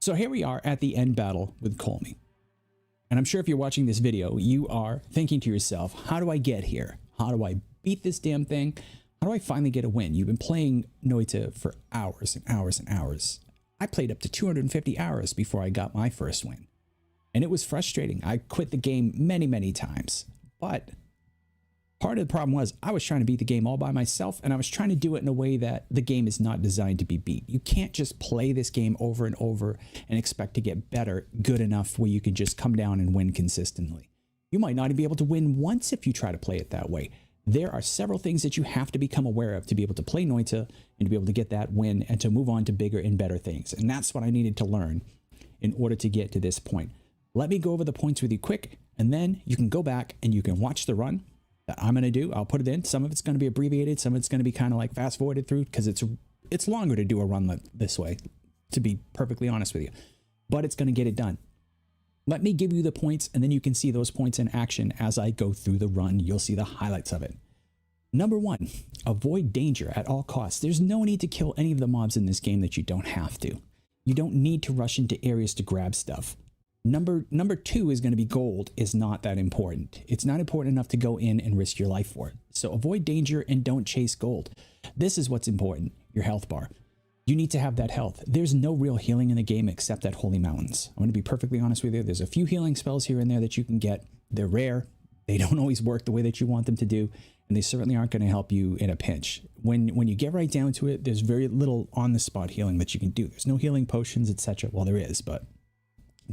So here we are at the end battle with Colmy. And I'm sure if you're watching this video, you are thinking to yourself, how do I get here? How do I beat this damn thing? How do I finally get a win? You've been playing NOITA for hours and hours and hours. I played up to 250 hours before I got my first win. And it was frustrating. I quit the game many, many times. But part of the problem was I was trying to beat the game all by myself, and I was trying to do it in a way that the game is not designed to be beat. You can't just play this game over and over and expect to get better, good enough where you can just come down and win consistently. You might not even be able to win once if you try to play it that way. There are several things that you have to become aware of to be able to play NOITA and to be able to get that win and to move on to bigger and better things. And that's what I needed to learn in order to get to this point. Let me go over the points with you quick, and then you can go back and you can watch the run that I'm going to do. I'll put it in. Some of it's going to be abbreviated. Some of it's going to be kind of like fast forwarded through because it's longer to do a run this way, to be perfectly honest with you. But it's going to get it done. Let me give you the points, and then you can see those points in action as I go through the run. You'll see the highlights of it. Number 1, avoid danger at all costs. There's no need to kill any of the mobs in this game that you don't have to. You don't need to rush into areas to grab stuff. Number 2 is going to be gold is not that important. It's not important enough to go in and risk your life for it. So avoid danger and don't chase gold. This is what's important, your health bar. You need to have that health. There's no real healing in the game except at Holy Mountains. I'm going to be perfectly honest with you. There's a few healing spells here and there that you can get. They're rare. They don't always work the way that you want them to do. And they certainly aren't going to help you in a pinch. When you get right down to it, there's very little on-the-spot healing that you can do. There's no healing potions, etc. Well, there is, but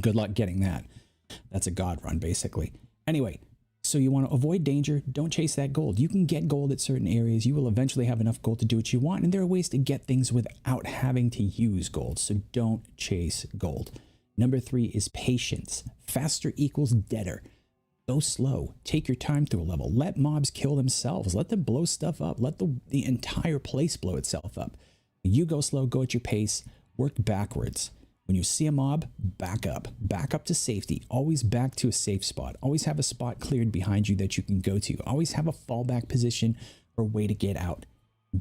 good luck getting that. That's a god run, basically. Anyway, so you want to avoid danger. Don't chase that gold. You can get gold at certain areas. You will eventually have enough gold to do what you want. And there are ways to get things without having to use gold. So don't chase gold. Number 3 is patience. Faster equals deader. Go slow. Take your time through a level. Let mobs kill themselves. Let them blow stuff up. Let the entire place blow itself up. You go slow. Go at your pace. Work backwards. When you see a mob, back up. Back up to safety. Always back to a safe spot. Always have a spot cleared behind you that you can go to. Always have a fallback position or way to get out.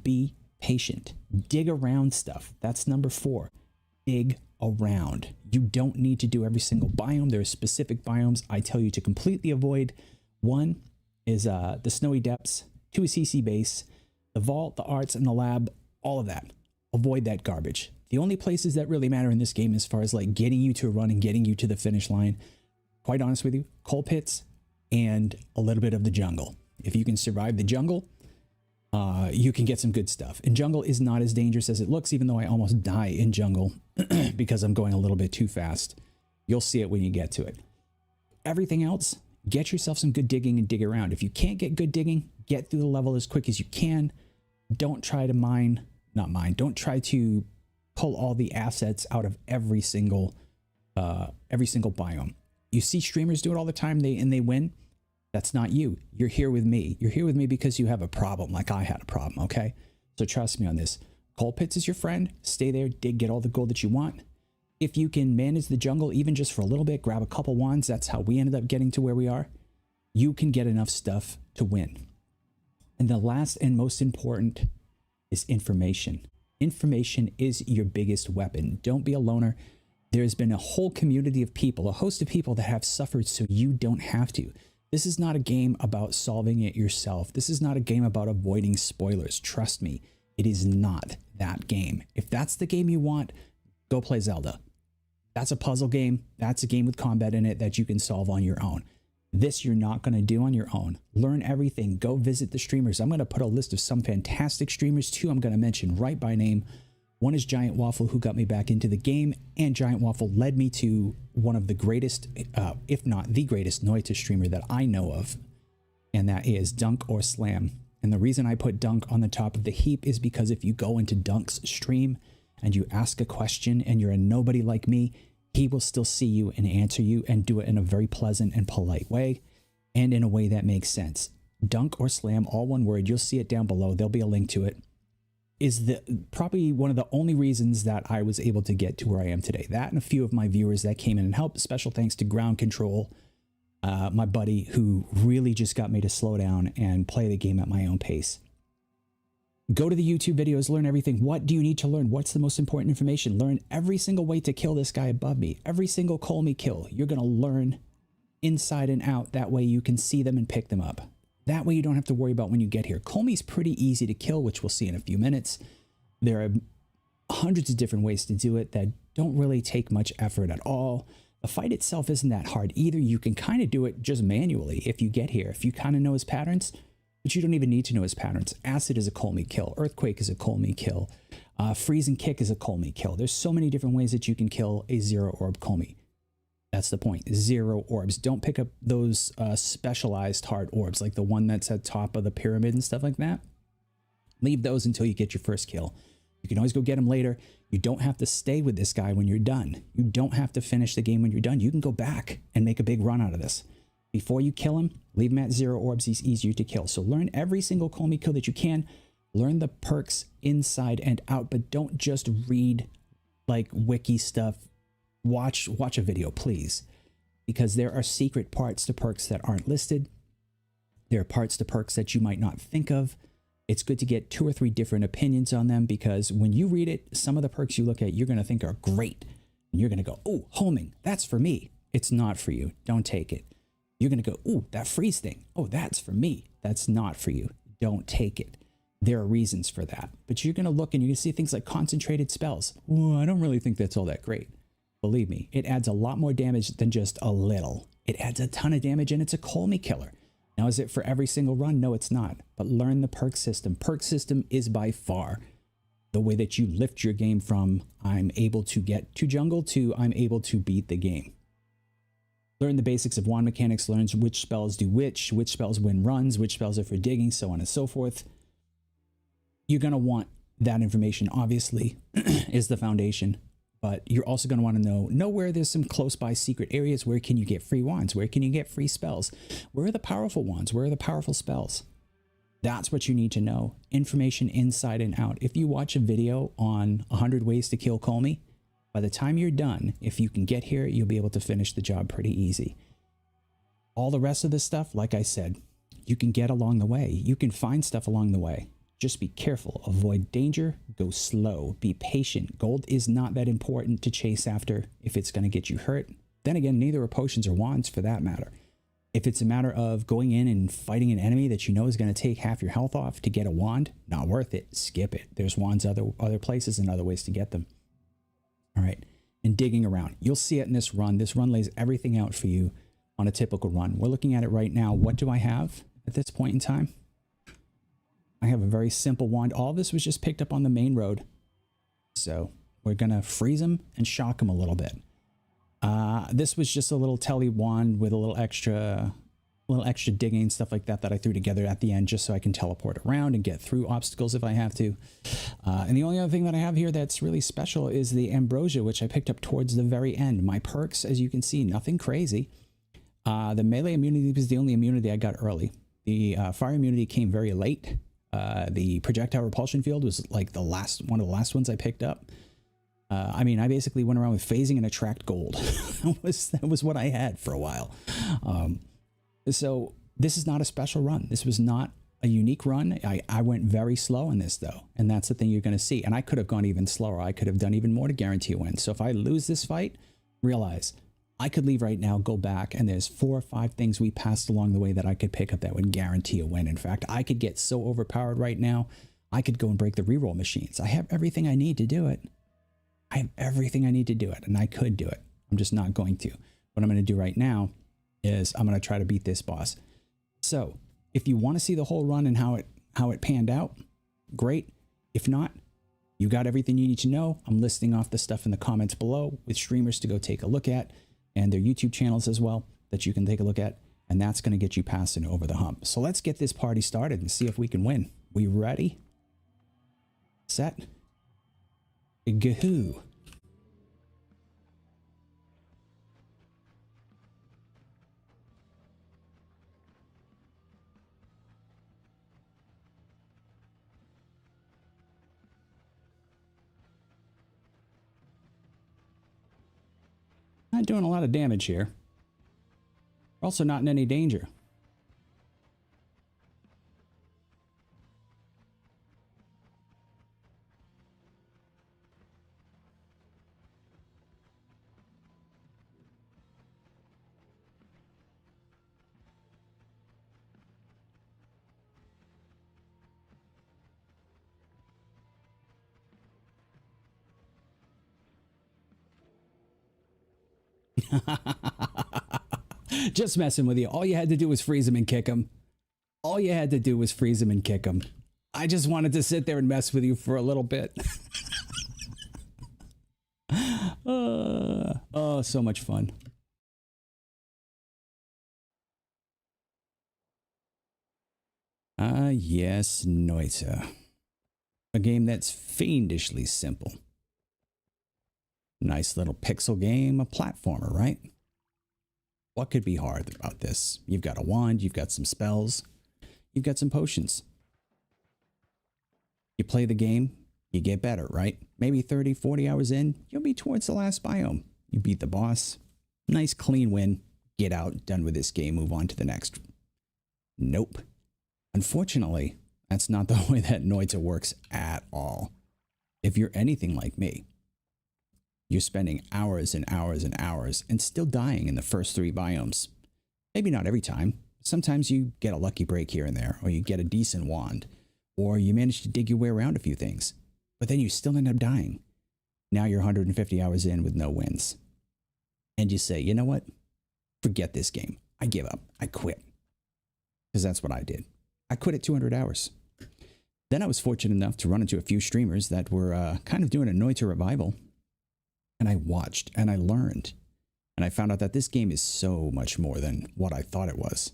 Be patient. Dig around stuff. That's number 4. Dig around. You don't need to do every single biome. There are specific biomes I tell you to completely avoid. 1 is the snowy depths. 2 is Hiisi base. The vault, the arts, and the lab. All of that. Avoid that garbage. The only places that really matter in this game as far as like getting you to a run and getting you to the finish line, quite honest with you, coal pits and a little bit of the jungle. If you can survive the jungle, you can get some good stuff. And jungle is not as dangerous as it looks, even though I almost die in jungle because I'm going a little bit too fast. You'll see it when you get to it. Everything else, get yourself some good digging and dig around. If you can't get good digging, get through the level as quick as you can. Don't try to don't try to pull all the assets out of every single biome. You see streamers do it all the time, and they win. That's not you. You're here with me. You're here with me because you have a problem, like I had a problem, okay? So trust me on this. Coal pits is your friend. Stay there, dig, get all the gold that you want. If you can manage the jungle, even just for a little bit, grab a couple wands. That's how we ended up getting to where we are. You can get enough stuff to win. And the last and most important is information. Information is your biggest weapon. Don't be a loner. There's been a whole community of people, a host of people that have suffered so you don't have to. This is not a game about solving it yourself. This is not a game about avoiding spoilers. Trust me, it is not that game. If that's the game you want, go play Zelda. That's a puzzle game. That's a game with combat in it that you can solve on your own. This you're not going to do on your own. Learn everything. Go visit the streamers. I'm going to put a list of some fantastic streamers too. I'm going to mention right by name. One is Giant Waffle, who got me back into the game, and Giant Waffle led me to one of the greatest, if not the greatest, NOITA streamer that I know of, and that is Dunk or Slam. And the reason I put Dunk on the top of the heap is because if you go into Dunk's stream and you ask a question and you're a nobody like me, he will still see you and answer you and do it in a very pleasant and polite way and in a way that makes sense. Dunk or Slam, all one word. You'll see it down below. There'll be a link to it. Is probably one of the only reasons that I was able to get to where I am today. That and a few of my viewers that came in and helped. Special thanks to Ground Control, my buddy who really just got me to slow down and play the game at my own pace. Go to the YouTube videos, learn everything. What do you need to learn? What's the most important information? Learn every single way to kill this guy above me. Every single Colmy kill. You're going to learn inside and out. That way you can see them and pick them up. That way you don't have to worry about when you get here. Colmy's pretty easy to kill, which we'll see in a few minutes. There are hundreds of different ways to do it that don't really take much effort at all. The fight itself isn't that hard either. You can kind of do it just manually if you get here. If you kind of know his patterns, but you don't even need to know his patterns. Acid is a Colmy kill. Earthquake is a Colmy kill. Freeze and kick is a Colmy kill. There's so many different ways that you can kill a zero orb Colmy. That's the point. Zero orbs. Don't pick up those specialized hard orbs, like the one that's at top of the pyramid and stuff like that. Leave those until you get your first kill. You can always go get them later. You don't have to stay with this guy when you're done. You don't have to finish the game when you're done. You can go back and make a big run out of this. Before you kill him, leave him at zero orbs. He's easier to kill. So learn every single Colmy kill that you can. Learn the perks inside and out, but don't just read like wiki stuff. Watch a video, please, because there are secret parts to perks that aren't listed. There are parts to perks that you might not think of. It's good to get 2 or 3 different opinions on them, because when you read it, some of the perks you look at, you're going to think are great. And you're going to go, oh, homing, that's for me. It's not for you. Don't take it. You're going to go, oh, that freeze thing. Oh, that's for me. That's not for you. Don't take it. There are reasons for that. But you're going to look and you're going to see things like concentrated spells. Oh, I don't really think that's all that great. Believe me, it adds a lot more damage than just a little. It adds a ton of damage, and it's a Colmy killer. Now, is it for every single run? No, it's not. But learn the perk system. Perk system is by far the way that you lift your game from I'm able to get to jungle to I'm able to beat the game. Learn the basics of wand mechanics, learns which spells do which spells win runs, which spells are for digging, so on and so forth. You're going to want that information, obviously, is the foundation. But you're also going to want to know where there's some close by secret areas. Where can you get free wands? Where can you get free spells? Where are the powerful wands? Where are the powerful spells? That's what you need to know. Information inside and out. If you watch a video on 100 ways to kill Colmy, by the time you're done, if you can get here, you'll be able to finish the job pretty easy. All the rest of this stuff, like I said, you can get along the way. You can find stuff along the way. Just be careful, avoid danger, go slow, be patient. Gold is not that important to chase after if it's going to get you hurt. Then again, neither are potions or wands for that matter. If it's a matter of going in and fighting an enemy that you know is going to take half your health off to get a wand, not worth it. Skip it. There's wands other places and other ways to get them. All right, and digging around. You'll see it in this run. This run lays everything out for you on a typical run. We're looking at it right now. What do I have at this point in time? I have a very simple wand. All this was just picked up on the main road. So we're going to freeze him and shock him a little bit. This was just a little telly wand with a little extra digging and stuff like that I threw together at the end just so I can teleport around and get through obstacles if I have to. And the only other thing that I have here that's really special is the ambrosia, which I picked up towards the very end. My perks, as you can see, nothing crazy. The melee immunity was the only immunity I got early. The fire immunity came very late. The projectile repulsion field was like one of the last ones I picked up. I mean, I basically went around with phasing and attract gold. that was what I had for a while. So this is not a special run. This was not a unique run. I went very slow on this though. And that's the thing you're going to see. And I could have gone even slower. I could have done even more to guarantee a win. So if I lose this fight, realize I could leave right now, go back, and there's 4 or 5 things we passed along the way that I could pick up that would guarantee a win. In fact, I could get so overpowered right now, I could go and break the reroll machines. I have everything I need to do it. I have everything I need to do it, and I could do it. I'm just not going to. What I'm going to do right now is I'm going to try to beat this boss. So if you want to see the whole run and how it panned out, great. If not, you got everything you need to know. I'm listing off the stuff in the comments below with streamers to go take a look at, and their YouTube channels as well that you can take a look at, and that's going to get you passing over the hump. So let's get this party started and see if we can win. We ready? Set? Gahoo. Not doing a lot of damage here. Also not in any danger. Just messing with you. All you had to do was freeze him and kick him. All you had to do was freeze him and kick him. I just wanted to sit there and mess with you for a little bit. Oh, so much fun. Ah, yes, NOITA. A game that's fiendishly simple. Nice little pixel game, a platformer, right? What could be hard about this? You've got a wand, you've got some spells, you've got some potions. You play the game, you get better, right? Maybe 30, 40 hours in, you'll be towards the last biome. You beat the boss. Nice clean win. Get out, done with this game, move on to the next. Nope. Unfortunately, that's not the way that NOITA works at all. If you're anything like me, you're spending hours and hours and hours and still dying in the first 3 biomes. Maybe not every time. Sometimes you get a lucky break here and there, or you get a decent wand, or you manage to dig your way around a few things, but then you still end up dying. Now you're 150 hours in with no wins. And you say, you know what? Forget this game. I give up. I quit. Because that's what I did. I quit at 200 hours. Then I was fortunate enough to run into a few streamers that were kind of doing a NOITA revival. And I watched and I learned. And I found out that this game is so much more than what I thought it was.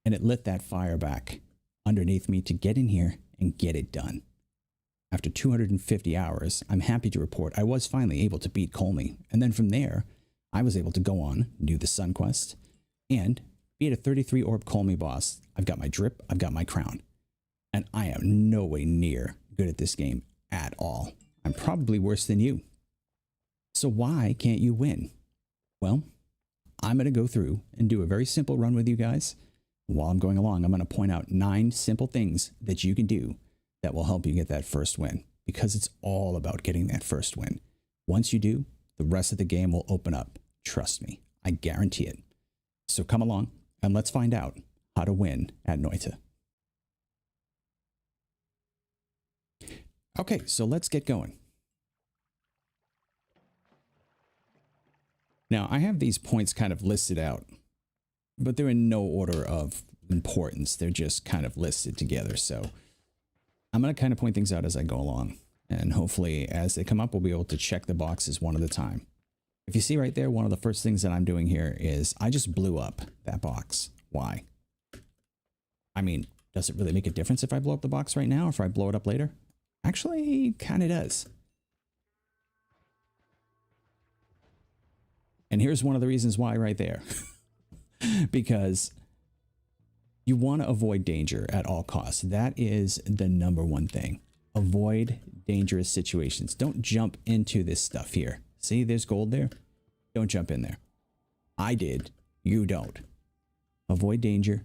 And it lit that fire back underneath me to get in here and get it done. After 250 hours, I'm happy to report I was finally able to beat Colmy. And then from there, I was able to go on, do the Sun Quest, and beat a 33 orb Colmy boss. I've got my drip, I've got my crown. And I am no way near good at this game at all. I'm probably worse than you. So why can't you win? Well, I'm going to go through and do a very simple run with you guys. While I'm going along, I'm going to point out 9 simple things that you can do that will help you get that first win, because it's all about getting that first win. Once you do, the rest of the game will open up. Trust me, I guarantee it. So come along and let's find out how to win at NOITA. Okay, so let's get going. Now, I have these points kind of listed out, but they're in no order of importance. They're just kind of listed together. So I'm going to kind of point things out as I go along. And hopefully, as they come up, we'll be able to check the boxes one at a time. If you see right there, one of the first things that I'm doing here is I just blew up that box. Why? I mean, does it really make a difference if I blow up the box right now or if I blow it up later? Actually, kind of does. And here's one of the reasons why right there. Because you want to avoid danger at all costs. That is the #1 thing. Avoid dangerous situations. Don't jump into this stuff here. See, there's gold there. Don't jump in there. I did. You don't. Avoid danger.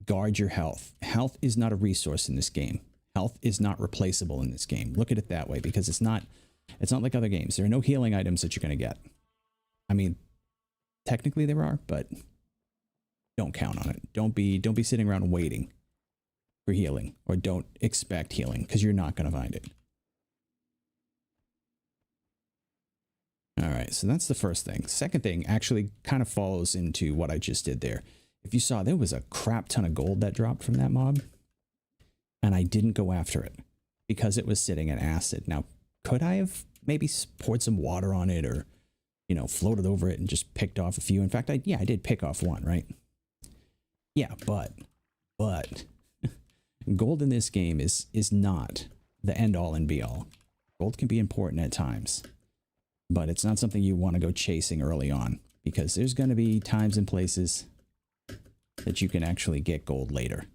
Guard your health. Health is not a resource in this game. Health is not replaceable in this game. Look at it that way, because it's not like other games. There are no healing items that you're going to get. I mean, technically there are, but don't count on it. Don't be sitting around waiting for healing, or don't expect healing, because you're not going to find it. All right, so that's the first thing. Second thing actually kind of follows into what I just did there. If you saw, there was a crap ton of gold that dropped from that mob, and I didn't go after it because it was sitting in acid. Now, could I have maybe poured some water on it, or, you know, floated over it and just picked off a few? In fact, I did pick off one, right? Yeah, but gold in this game is not the end all and be all. Gold can be important at times, but it's not something you want to go chasing early on, because there's going to be times and places that you can actually get gold later.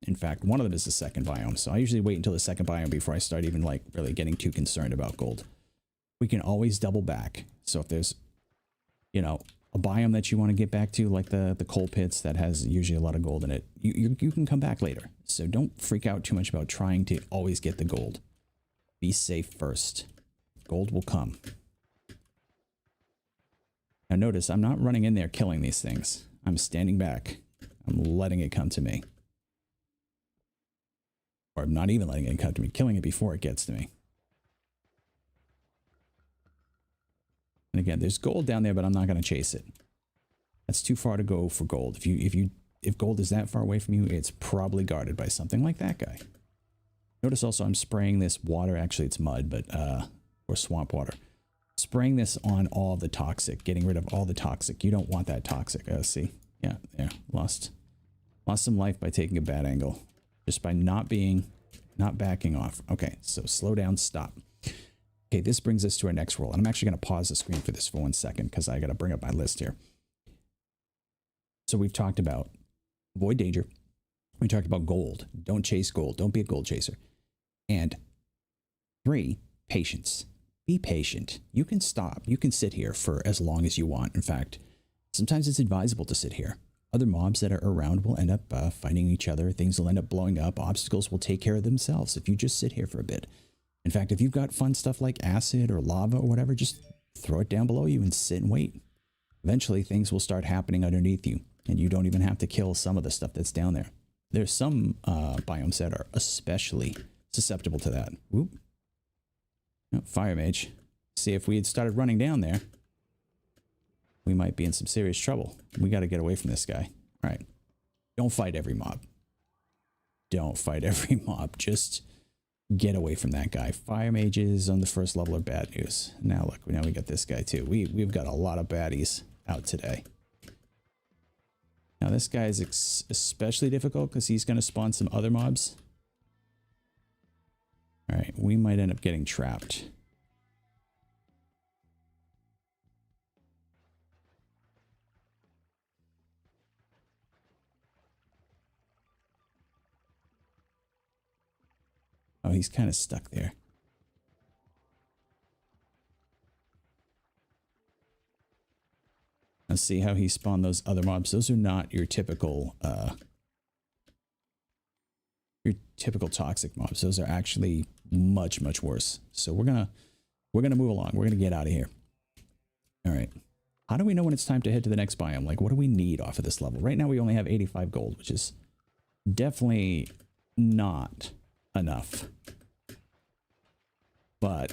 In fact, one of them is the second biome, so I usually wait until the second biome before I start even like really getting too concerned about gold. We can always double back. So if there's, you know, a biome that you want to get back to, like the coal pits that has usually a lot of gold in it, you can come back later. So don't freak out too much about trying to always get the gold. Be safe first. Gold will come. Now notice, I'm not running in there killing these things. I'm standing back. I'm letting it come to me. Or I'm not even letting it come to me, killing it before it gets to me. And again, there's gold down there, but I'm not going to chase it. That's too far to go for gold. If gold is that far away from you, it's probably guarded by something like that guy. Notice also I'm spraying this water. Actually, it's mud, but or swamp water. Spraying this on all the toxic, getting rid of all the toxic. You don't want that toxic. See, yeah, there, lost some life by taking a bad angle, just by not backing off. Okay, so slow down, stop. Okay, this brings us to our next roll, and I'm actually going to pause the screen for this for 1 second because I got to bring up my list here. So we've talked about avoid danger. We talked about gold. Don't chase gold. Don't be a gold chaser. And 3, patience. Be patient. You can stop. You can sit here for as long as you want. In fact, sometimes it's advisable to sit here. Other mobs that are around will end up fighting each other. Things will end up blowing up. Obstacles will take care of themselves if you just sit here for a bit. In fact, if you've got fun stuff like acid or lava or whatever, just throw it down below you and sit and wait. Eventually, things will start happening underneath you, and you don't even have to kill some of the stuff that's down there. There's some biomes that are especially susceptible to that. Whoop. Oh, fire mage. See, if we had started running down there, we might be in some serious trouble. We got to get away from this guy. All right. Don't fight every mob. Don't fight every mob. Just get away from that guy. Fire mages on the first level are bad news. Now look, now we got this guy too. We've got a lot of baddies out today. Now this guy is especially difficult because he's going to spawn some other mobs. All right, we might end up getting trapped. Oh, he's kind of stuck there. Let's see how he spawned those other mobs. Those are not your typical toxic mobs. Those are actually much, much worse. So we're gonna move along. We're gonna get out of here. All right. How do we know when it's time to head to the next biome? Like, what do we need off of this level? Right now we only have 85 gold, which is definitely not enough. But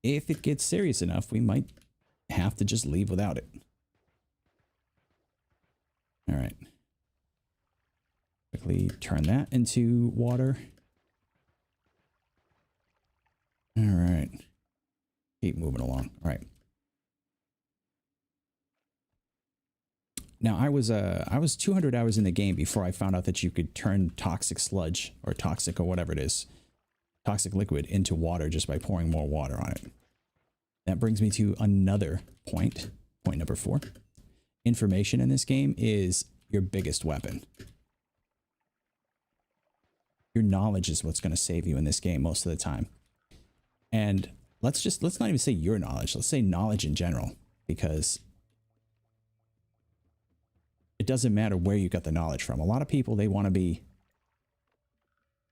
if it gets serious enough, we might have to just leave without it. All right. Quickly turn that into water. All right. Keep moving along. All right. Now I was 200 hours in the game before I found out that you could turn toxic sludge or toxic or whatever it is, toxic liquid into water just by pouring more water on it. That brings me to another point number 4. Information in this game is your biggest weapon. Your knowledge is what's going to save you in this game most of the time. And let's not even say your knowledge. Let's say knowledge in general, because it doesn't matter where you got the knowledge from. A lot of people, they want to be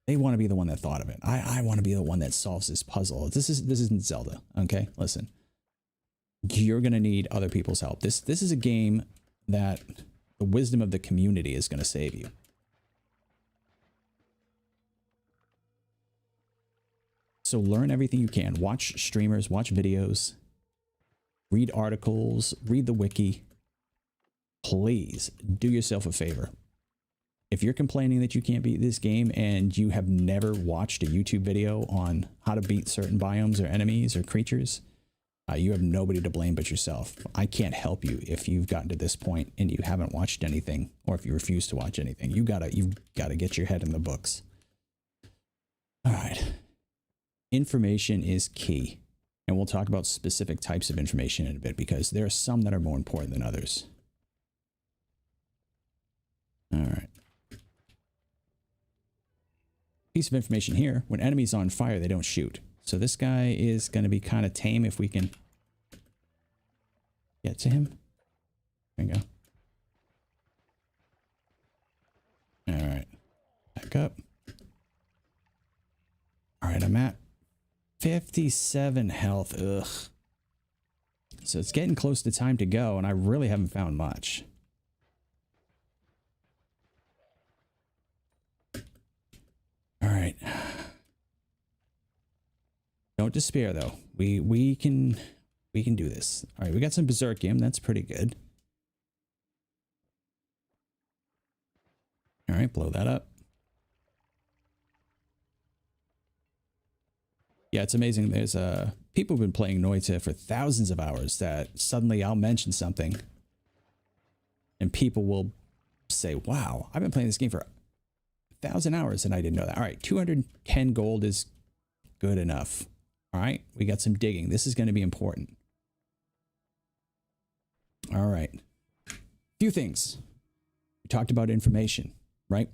the one that thought of it. I want to be the one that solves this puzzle. This isn't Zelda. Okay, listen. You're going to need other people's help. This is a game that the wisdom of the community is going to save you. So learn everything you can. Watch streamers, watch videos, read articles, read the wiki. Please do yourself a favor. If you're complaining that you can't beat this game and you have never watched a YouTube video on how to beat certain biomes or enemies or creatures, you have nobody to blame but yourself. I can't help you if you've gotten to this point and you haven't watched anything, or if you refuse to watch anything. You've got to get your head in the books. All right. Information is key. And we'll talk about specific types of information in a bit, because there are some that are more important than others. All right. Piece of information here: when enemies on fire, they don't shoot. So this guy is going to be kind of tame if we can get to him. There we go. All right. Back up. All right, I'm at 57 health. Ugh. So it's getting close to time to go, and I really haven't found much. All right. Don't despair, though. We can We can do this. All right, we got some Berserkium. That's pretty good. All right, blow that up. Yeah, it's amazing. There's people who've been playing NOITA for thousands of hours that suddenly I'll mention something and people will say, wow, I've been playing this game for 1,000 hours and I didn't know that. All right, 210 gold is good enough. All right, we got some digging. This is going to be important. All right. Few things. We talked about information, right?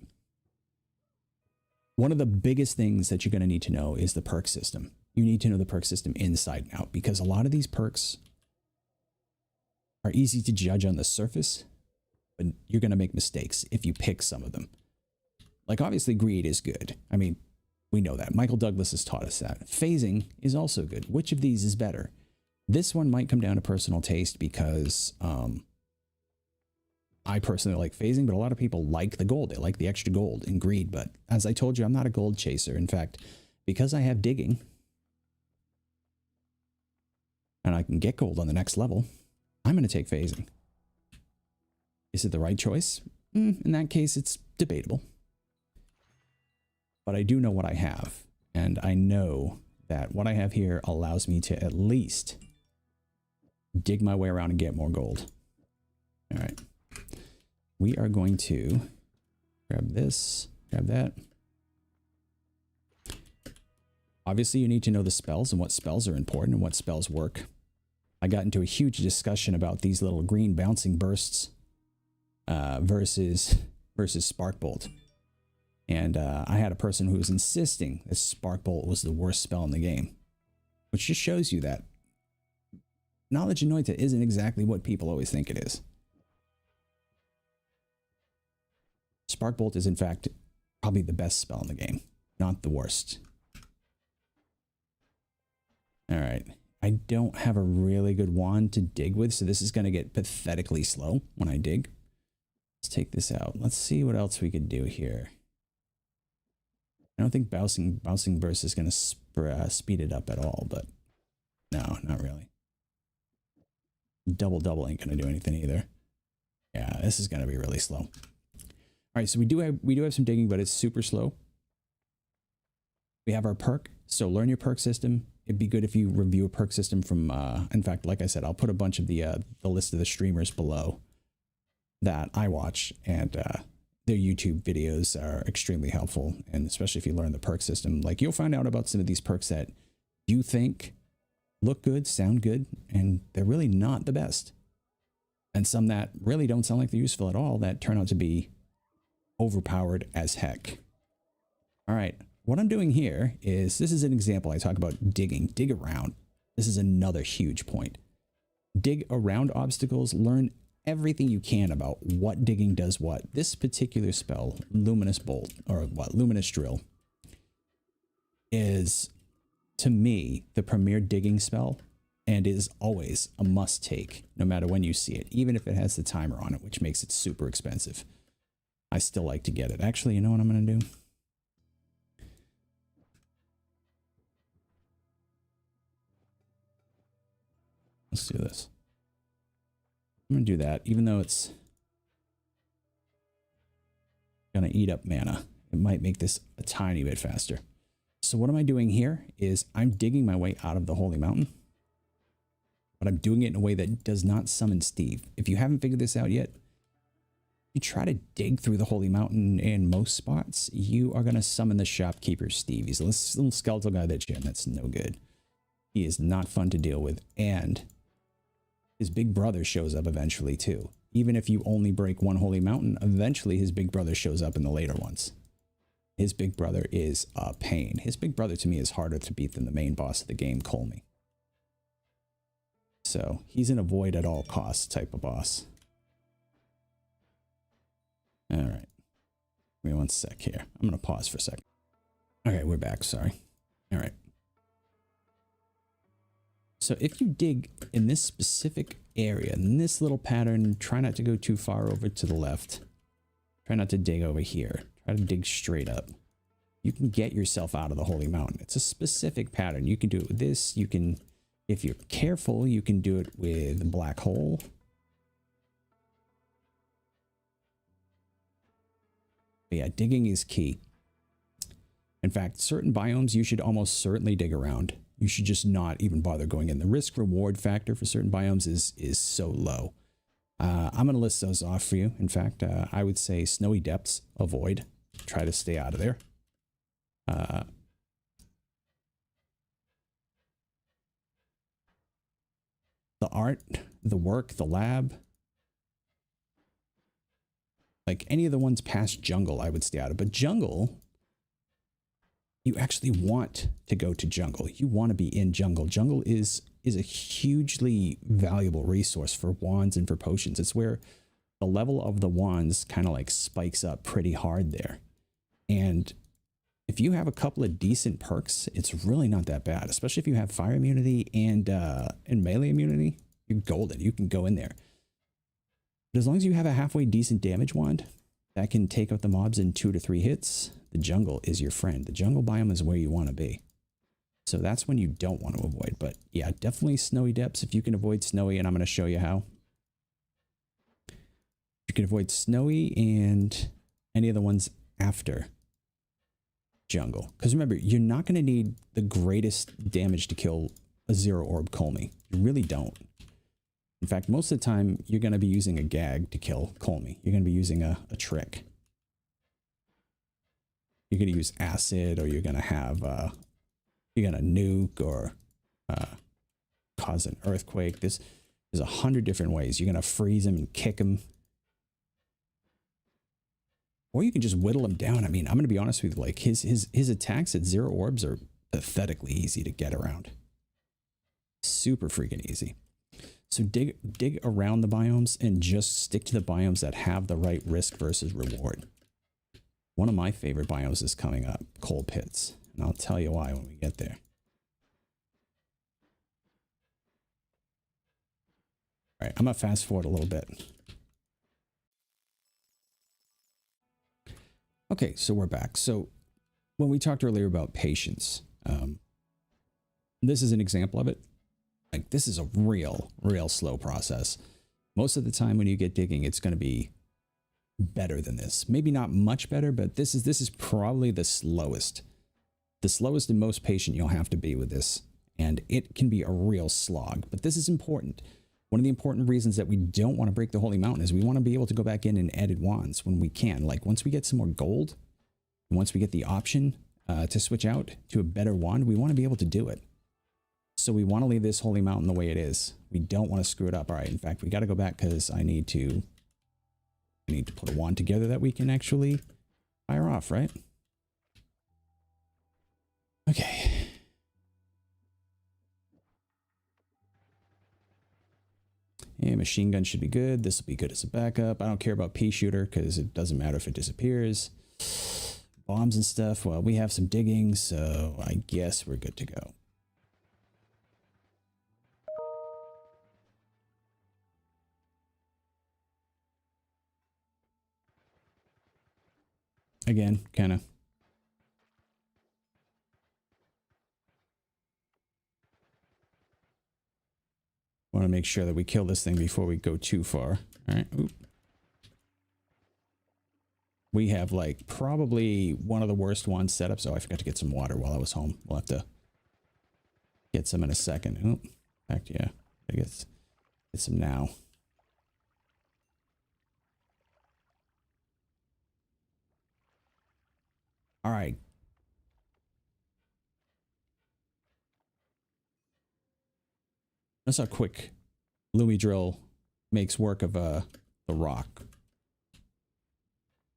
One of the biggest things that you're going to need to know is the perk system. You need to know the perk system inside and out because a lot of these perks are easy to judge on the surface, but you're going to make mistakes if you pick some of them. Like obviously greed is good. I mean, we know that. Michael Douglas has taught us that. Phasing is also good. Which of these is better? This one might come down to personal taste because I personally like phasing, but a lot of people like the gold. They like the extra gold in greed. But as I told you, I'm not a gold chaser. In fact, because I have digging and I can get gold on the next level, I'm going to take phasing. Is it the right choice? In that case, it's debatable. But I do know what I have. And I know that what I have here allows me to at least dig my way around and get more gold. All right. We are going to grab this, grab that. Obviously, you need to know the spells and what spells are important and what spells work. I got into a huge discussion about these little green bouncing bursts versus Spark Bolt. And I had a person who was insisting that Spark Bolt was the worst spell in the game, which just shows you that knowledge in NOITA isn't exactly what people always think it is. Spark Bolt is, in fact, probably the best spell in the game, not the worst. All right. I don't have a really good wand to dig with, so this is going to get pathetically slow when I dig. Let's take this out. Let's see what else we could do here. I don't think bouncing burst is going to speed it up at all, but no, not really. Double ain't going to do anything either. Yeah, this is going to be really slow. All right, so we do have some digging, but it's super slow. We have our perk. So learn your perk system. It'd be good if you review a perk system from, in fact, like I said, I'll put a bunch of the list of the streamers below that I watch, and their YouTube videos are extremely helpful. And especially if you learn the perk system, like you'll find out about some of these perks that you think look good, sound good, and they're really not the best. And some that really don't sound like they're useful at all that turn out to be overpowered as heck. All right. What I'm doing here is, this is an example. I talk about digging, dig around. This is another huge point. Dig around obstacles, learn everything you can about what digging does what. This particular spell, Luminous Bolt, or what, Luminous Drill, is, to me, the premier digging spell and is always a must take, no matter when you see it, even if it has the timer on it, which makes it super expensive. I still like to get it. Actually, you know what I'm going to do? Let's do this. I'm going to do that, even though it's going to eat up mana. It might make this a tiny bit faster. So what am I doing here is I'm digging my way out of the Holy Mountain, but I'm doing it in a way that does not summon Steve. If you haven't figured this out yet, you try to dig through the Holy Mountain in most spots, you are going to summon the shopkeeper Steve. He's a little skeletal guy that's no good. He is not fun to deal with, and his big brother shows up eventually too. Even if you only break one Holy Mountain, eventually his big brother shows up in the later ones. His big brother is a pain. His big brother to me is harder to beat than the main boss of the game, Colmy. So he's an avoid at all costs type of boss. All right. Give me one sec here. I'm going to pause for a second. Okay, we're back. Sorry. All right. So if you dig in this specific area, in this little pattern, try not to go too far over to the left. Try not to dig over here. Try to dig straight up. You can get yourself out of the Holy Mountain. It's a specific pattern. You can do it with this. You can If you're careful, you can do it with black hole. But yeah, digging is key. In fact, certain biomes you should almost certainly dig around. You should just not even bother going in. The risk reward factor for certain biomes is so low. I'm going to list those off for you. In fact, I would say snowy depths, avoid. Try to stay out of there. The art, the work, the lab. Like any of the ones past jungle, I would stay out of. But jungle, you actually want to go to jungle. You want to be in jungle. Jungle is a hugely valuable resource for wands and for potions. It's where the level of the wands kind of like spikes up pretty hard there. And if you have a couple of decent perks, it's really not that bad, especially if you have fire immunity and melee immunity. You're golden. You can go in there. But as long as you have a halfway decent damage wand that can take out the mobs in 2 to 3 hits, the jungle is your friend. The jungle biome is where you want to be. So that's when you don't want to avoid. But yeah, definitely snowy depths if you can avoid snowy, and I'm going to show you how. You can avoid snowy and any of the ones after jungle. Because remember, you're not going to need the greatest damage to kill a zero orb Colmy. You really don't. In fact, most of the time, you're going to be using a gag to kill Colmy. You're going to be using a trick. You're going to use acid, or you're going to have, you're going to nuke, or cause an earthquake. There's 100 different ways. You're going to freeze him and kick him. Or you can just whittle him down. I mean, I'm going to be honest with you, like his attacks at zero orbs are pathetically easy to get around. Super freaking easy. So dig around the biomes and just stick to the biomes that have the right risk versus reward. One of my favorite biomes is coming up, coal pits. And I'll tell you why when we get there. All right, I'm going to fast forward a little bit. Okay, so we're back. So when we talked earlier about patience, this is an example of it. Like, this is a real slow process. Most of the time when you get digging, it's going to be better than this. Maybe not much better, but this is probably the slowest. The slowest and most patient you'll have to be with this. And it can be a real slog, but this is important. One of the important reasons that we don't want to break the Holy Mountain is we want to be able to go back in and edit wands when we can. Like, once we get some more gold, and once we get the option to switch out to a better wand, we want to be able to do it. So we want to leave this Holy Mountain the way it is. We don't want to screw it up. All right, in fact, we got to go back because I need to put a wand together that we can actually fire off, right? Okay. Yeah, machine gun should be good. This will be good as a backup. I don't care about pea shooter because it doesn't matter if it disappears. Bombs and stuff. Well, we have some digging, so I guess we're good to go. Again, kind of. Want to make sure that we kill this thing before we go too far. All right. Oop. We have like probably one of the worst ones set up. So I forgot to get some water while I was home. We'll have to get some in a second. Oop. In fact, yeah, I guess get some now. All right. That's how quick Lumi Drill makes work of the rock.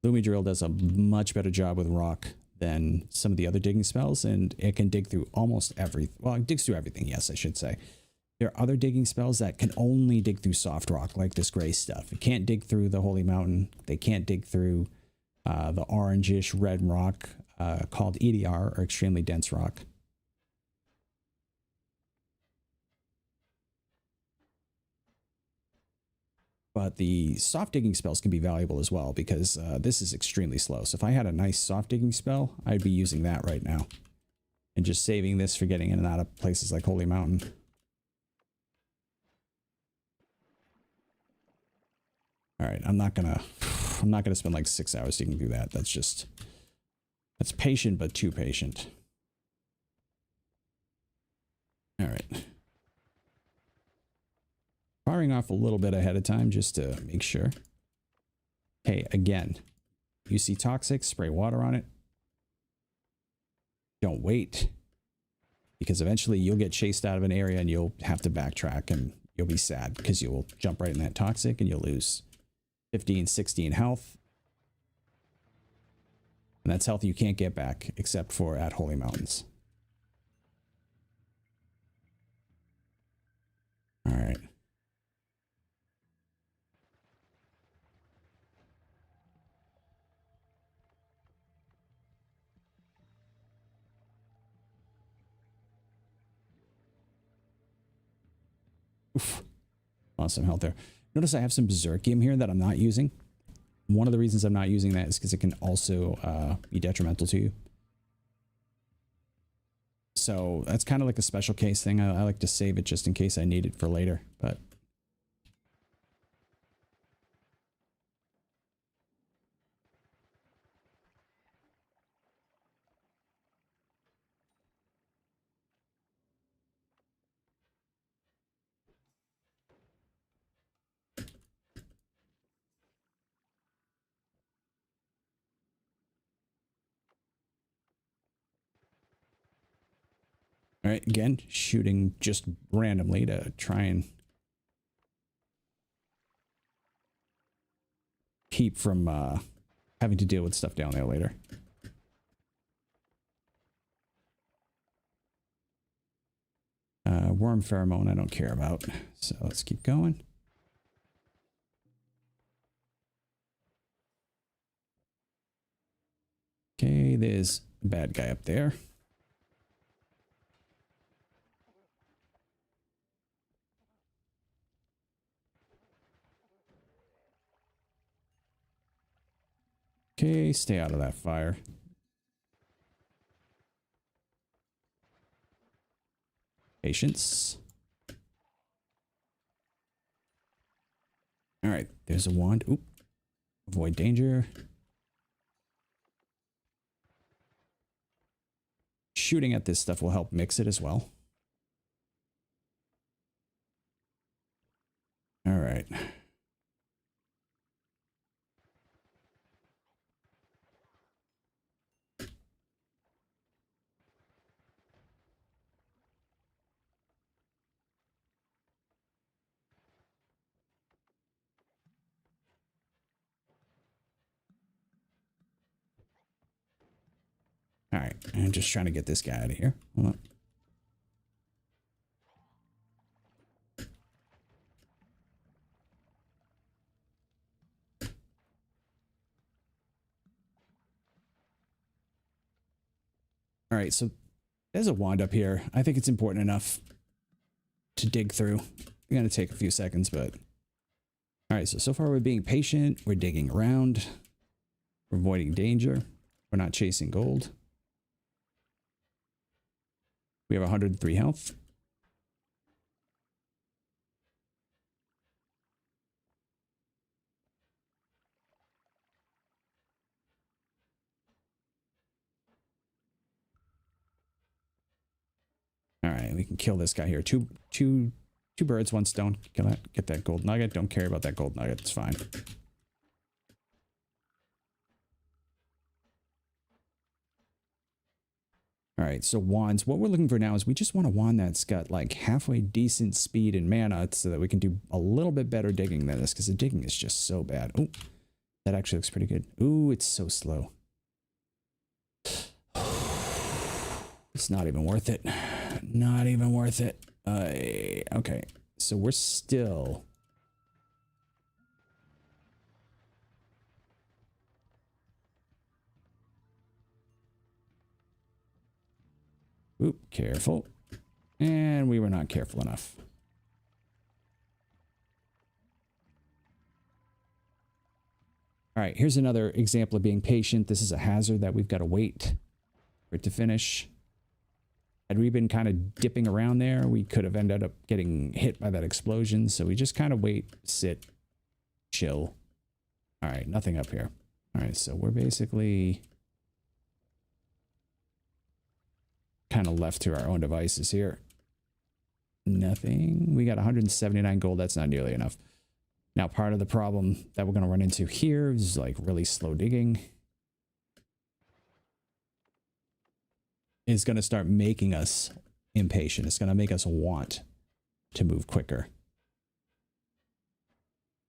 Lumi Drill does a much better job with rock than some of the other digging spells, and it can dig through almost everything. Well, it digs through everything, yes, I should say. There are other digging spells that can only dig through soft rock, like this gray stuff. It can't dig through the Holy Mountain. They can't dig through the orangish red rock called EDR, or extremely dense rock. But the soft digging spells can be valuable as well, because this is extremely slow. So if I had a nice soft digging spell, I'd be using that right now. And just saving this for getting in and out of places like Holy Mountain. All right, I'm not gonna spend like 6 hours digging through that. That's patient, but too patient. All right. Firing off a little bit ahead of time just to make sure. Hey, again, you see toxic, spray water on it. Don't wait, because eventually you'll get chased out of an area and you'll have to backtrack and you'll be sad because you'll jump right in that toxic and you'll lose 15, 16 health. And that's health you can't get back except for at Holy Mountains. All right. Oof. Lost some health there. Notice I have some Berserkium here that I'm not using. One of the reasons I'm not using that is because it can also be detrimental to you. So that's kind of like a special case thing. I like to save it just in case I need it for later. But all right, again, shooting just randomly to try and keep from having to deal with stuff down there later. Worm pheromone I don't care about, so let's keep going. Okay, there's a bad guy up there. Okay, stay out of that fire. Patience. All right, there's a wand. Oop. Avoid danger. Shooting at this stuff will help mix it as well. All right. All right, I'm just trying to get this guy out of here. Hold on. All right, so there's a wand up here. I think it's important enough to dig through. It's going to take a few seconds, but... All right, so far we're being patient. We're digging around. We're avoiding danger. We're not chasing gold. We have 103 health. All right, we can kill this guy here. Two birds, one stone. Can I get that gold nugget? Don't care about that gold nugget. It's fine. All right, so wands. What we're looking for now is we just want a wand that's got like halfway decent speed and mana so that we can do a little bit better digging than this, because the digging is just so bad. Oh, that actually looks pretty good. Ooh, it's so slow. It's not even worth it. Not even worth it. Okay, so we're still... Oop, careful. And we were not careful enough. All right, here's another example of being patient. This is a hazard that we've got to wait for it to finish. Had we been kind of dipping around there, we could have ended up getting hit by that explosion. So we just kind of wait, sit, chill, All right, nothing up here. All right, so we're basically kind of left to our own devices here. Nothing. We got 179 gold. That's not nearly enough. Now, part of the problem that we're going to run into here is like really slow digging. Is going to start making us impatient. It's going to make us want to move quicker.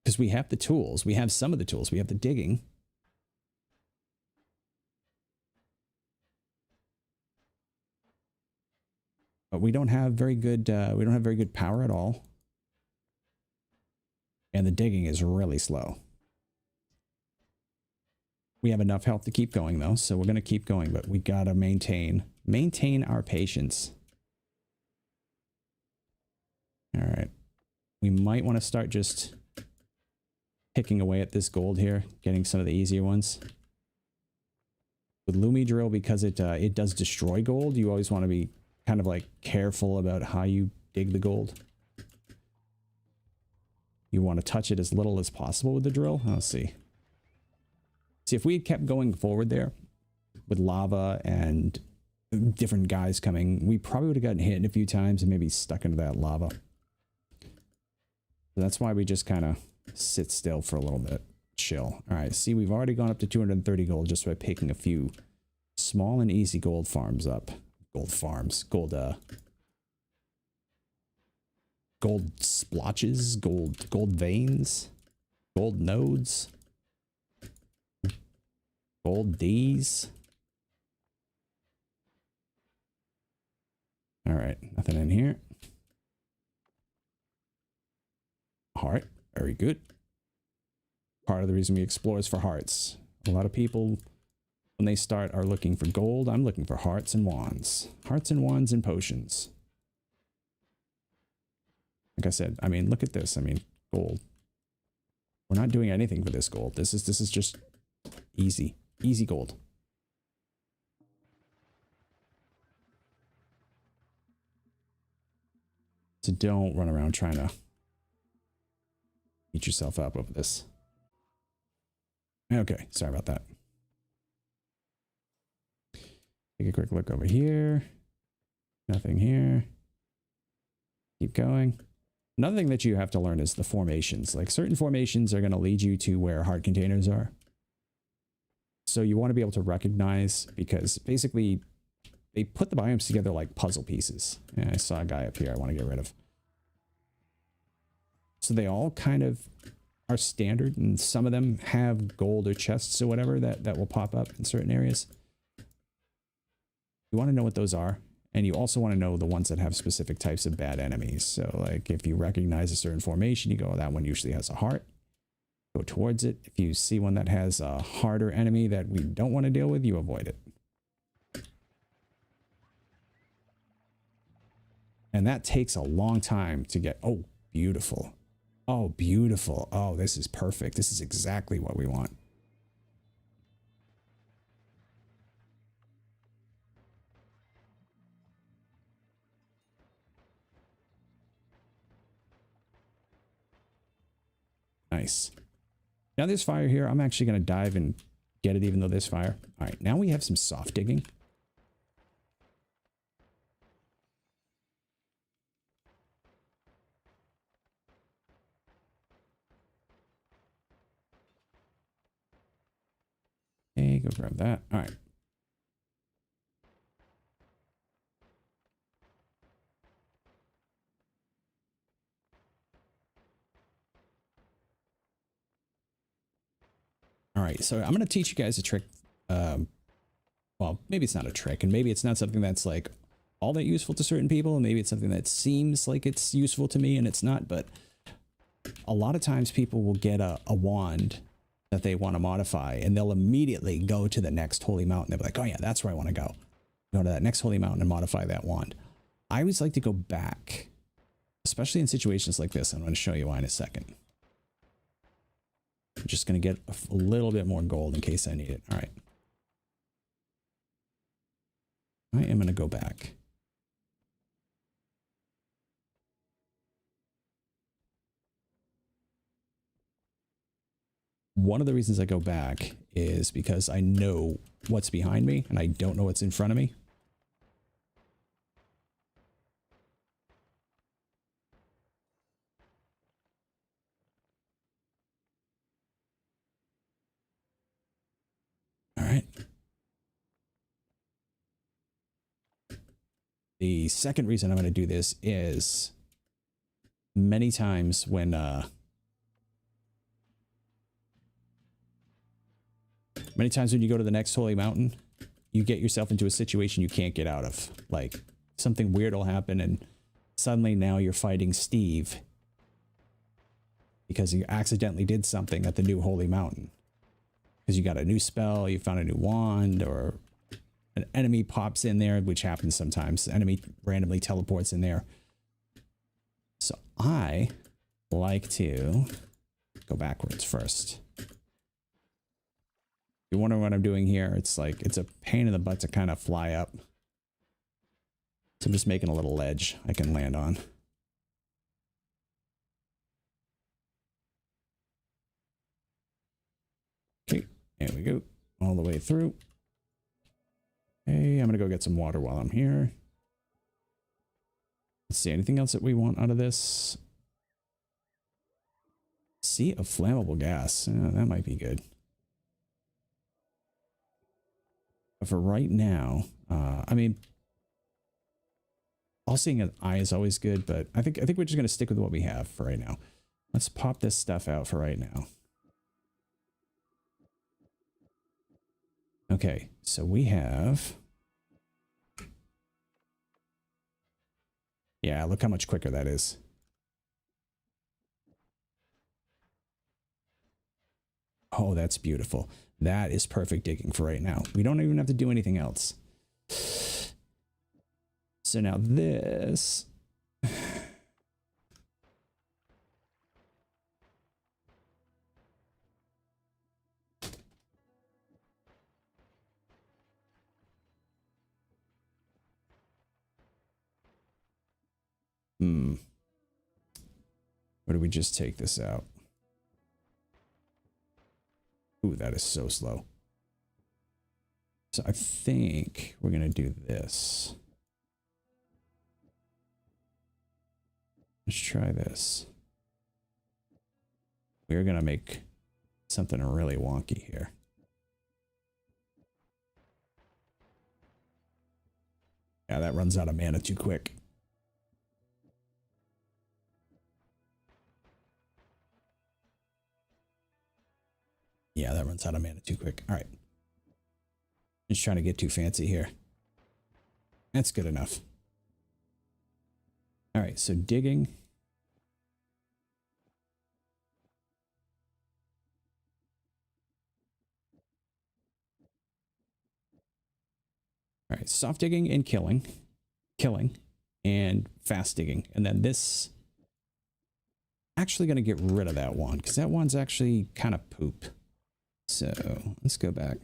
Because we have the tools. We have some of the tools. We have the digging. But we don't have very good power at all. And the digging is really slow. We have enough health to keep going though, so we're going to keep going, but we got to maintain our patience. All right. We might want to start just picking away at this gold here, getting some of the easier ones. With Lumi Drill, because it does destroy gold, you always want to be kind of like careful about how you dig the gold. You want to touch it as little as possible with the drill. Let's see. See, if we had kept going forward there with lava and different guys coming, we probably would have gotten hit a few times and maybe stuck into that lava. So that's why we just kind of sit still for a little bit. Chill. All right, see, we've already gone up to 230 gold just by picking a few small and easy gold farms up. Gold farms. Gold splotches, gold veins, gold nodes, gold D's. All right, nothing in here. Heart, very good. Part of the reason we explore is for hearts. A lot of people, when they start, are looking for gold. I'm looking for hearts and wands. Hearts and wands and potions. Like I said, I mean, look at this. I mean, gold. We're not doing anything for this gold. This is just easy gold. So don't run around trying to beat yourself up over this. Okay, sorry about that. Take a quick look over here. Nothing here. Keep going. Another thing that you have to learn is the formations. Like certain formations are going to lead you to where heart containers are. So you want to be able to recognize, because basically they put the biomes together like puzzle pieces. And I saw a guy up here I want to get rid of. So they all kind of are standard, and some of them have gold or chests or whatever that will pop up in certain areas. You want to know what those are. And you also want to know the ones that have specific types of bad enemies. So like if you recognize a certain formation, you go, oh, that one usually has a heart. Go towards it. If you see one that has a harder enemy that we don't want to deal with, you avoid it. And that takes a long time to get. Oh, beautiful. Oh, beautiful. Oh, this is perfect. This is exactly what we want. Nice. Now there's fire here. I'm actually going to dive and get it even though there's fire. All right, now we have some soft digging. Okay, go grab that. All right. All right, so I'm going to teach you guys a trick. Well, maybe it's not a trick, and maybe it's not something that's like all that useful to certain people, and maybe it's something that seems like it's useful to me and it's not, but a lot of times people will get a wand that they want to modify, and they'll immediately go to the next holy mountain. They'll be like, oh yeah, that's where I want to go. Go to that next holy mountain and modify that wand. I always like to go back, especially in situations like this. I'm going to show you why in a second. I'm just going to get a little bit more gold in case I need it. All right. I am going to go back. one of the reasons I go back is because I know what's behind me and I don't know what's in front of me. All right. The second reason I'm going to do this is many times when you go to the next holy mountain, you get yourself into a situation you can't get out of. Like something weird will happen and suddenly now you're fighting Steve because you accidentally did something at the new holy mountain. Because you got a new spell, you found a new wand, or an enemy pops in there, which happens sometimes. The enemy randomly teleports in there. So I like to go backwards first. You wonder what I'm doing here? It's like, it's a pain in the butt to kind of fly up. So I'm just making a little ledge I can land on. Okay, there we go. All the way through. Okay, I'm gonna go get some water while I'm here. Let's see, anything else that we want out of this? Sea of flammable gas. That might be good. But for right now, I mean, all seeing an eye is always good, but I think we're just gonna stick with what we have for right now. Let's pop this stuff out for right now. Okay, so we have... Yeah, look how much quicker that is. Oh, that's beautiful. That is perfect digging for right now. We don't even have to do anything else. So now this... Or do we just take this out? Ooh, that is so slow. So I think we're going to do this. Let's try this. We're going to make something really wonky here. Yeah, that runs out of mana too quick. Yeah, that runs out of mana too quick. All right. Just trying to get too fancy here. That's good enough. All right, so digging. All right, soft digging and killing, and fast digging. And then this, actually going to get rid of that one because that one's actually kind of poop. So let's go back.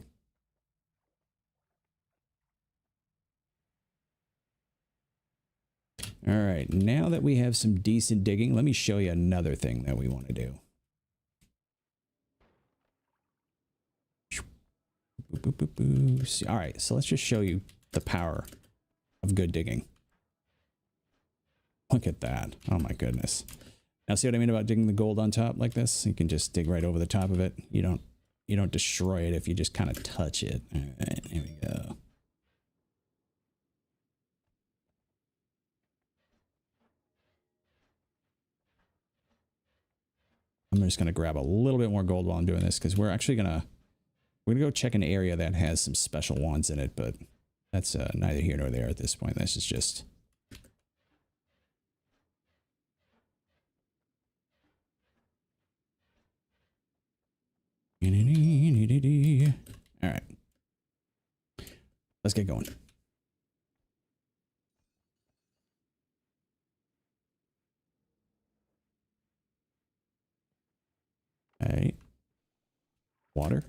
All right, now that we have some decent digging, let me show you another thing that we want to do. All right, so let's just show you the power of good digging. Look at that. Oh my goodness. Now see what I mean about digging the gold on top like this? You can just dig right over the top of it. You don't destroy it if you just kind of touch it. All right, here we go. I'm just going to grab a little bit more gold while I'm doing this because we're going to go check an area that has some special wands in it, but that's neither here nor there at this point. This is just... All right. Let's get going. All right. Water.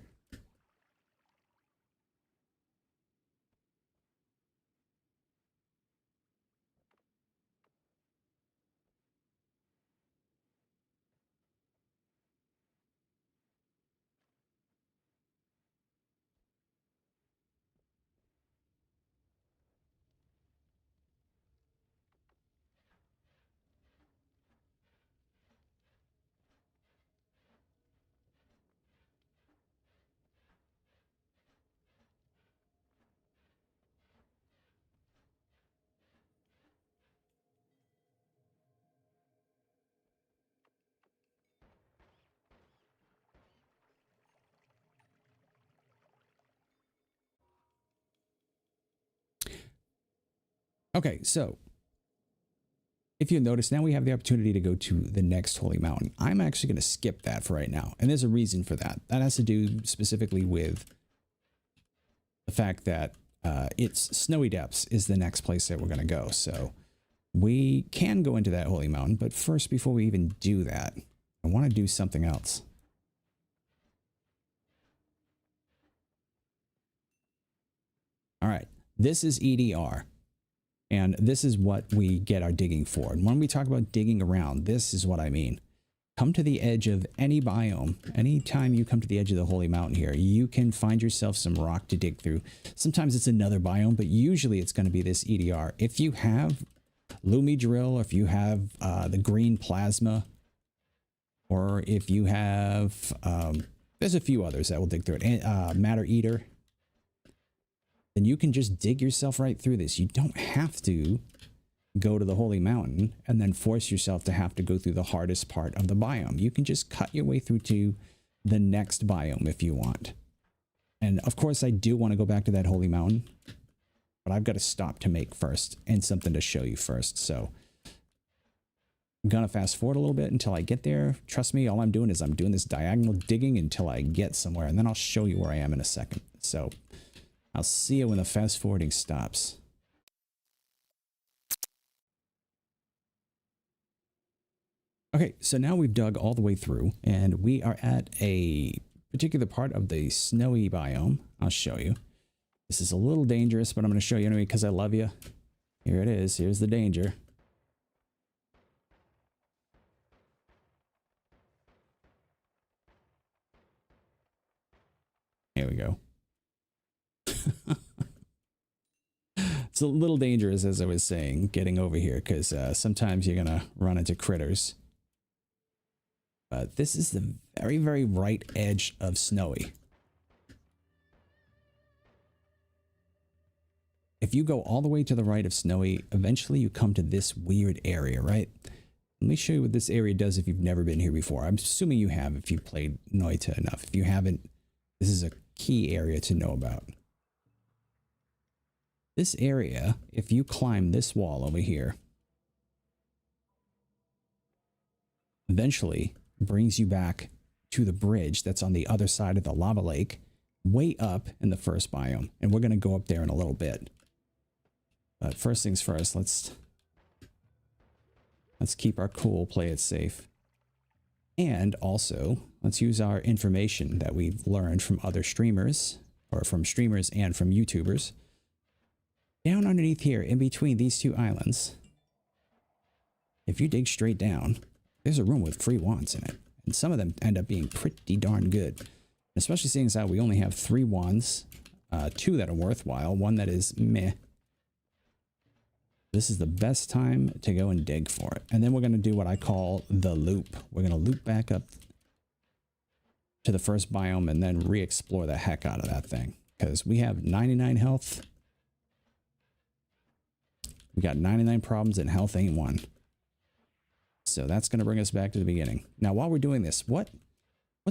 Okay, so if you notice, now we have the opportunity to go to the next holy mountain. I'm actually going to skip that for right now. And there's a reason for that. That has to do specifically with the fact that it's Snowy Depths is the next place that we're going to go. So we can go into that holy mountain. But first, before we even do that, I want to do something else. All right, this is EDR. And this is what we get our digging for. And when we talk about digging around, this is what I mean. Come to the edge of any biome. Anytime you come to the edge of the holy mountain here, you can find yourself some rock to dig through. Sometimes it's another biome, but usually it's going to be this EDR. If you have Lumi Drill, or if you have the green plasma, or if you have, there's a few others that will dig through it. Matter Eater. Then you can just dig yourself right through this. You don't have to go to the holy mountain and then force yourself to have to go through the hardest part of the biome. You can just cut your way through to the next biome if you want. And of course, I do want to go back to that holy mountain, but I've got to stop to make first and something to show you first. So I'm going to fast forward a little bit until I get there. Trust me, all I'm doing is I'm doing this diagonal digging until I get somewhere, and then I'll show you where I am in a second. So I'll see you when the fast forwarding stops. Okay, so now we've dug all the way through and we are at a particular part of the snowy biome. I'll show you. This is a little dangerous, but I'm going to show you anyway because I love you. Here it is. Here's the danger. Here we go. It's a little dangerous, as I was saying, getting over here, because sometimes you're going to run into critters. But this is the very, very right edge of snowy. If you go all the way to the right of snowy, eventually you come to this weird area, right? Let me show you what this area does if you've never been here before. I'm assuming you have if you've played NOITA enough. If you haven't, this is a key area to know about. This area, if you climb this wall over here, eventually brings you back to the bridge that's on the other side of the lava lake, way up in the first biome. And we're going to go up there in a little bit. But first things first, let's keep our cool, play it safe. And also, let's use our information that we've learned from other streamers, or from streamers and from YouTubers. Down underneath here, in between these two islands, if you dig straight down, there's a room with free wands in it. And some of them end up being pretty darn good. Especially seeing as how we only have 3 wands, 2 that are worthwhile, 1 that is meh. This is the best time to go and dig for it. And then we're going to do what I call the loop. We're going to loop back up to the first biome and then re-explore the heck out of that thing. Because we have 99 health. We got 99 problems and health ain't one. So that's going to bring us back to the beginning. Now, while we're doing this, what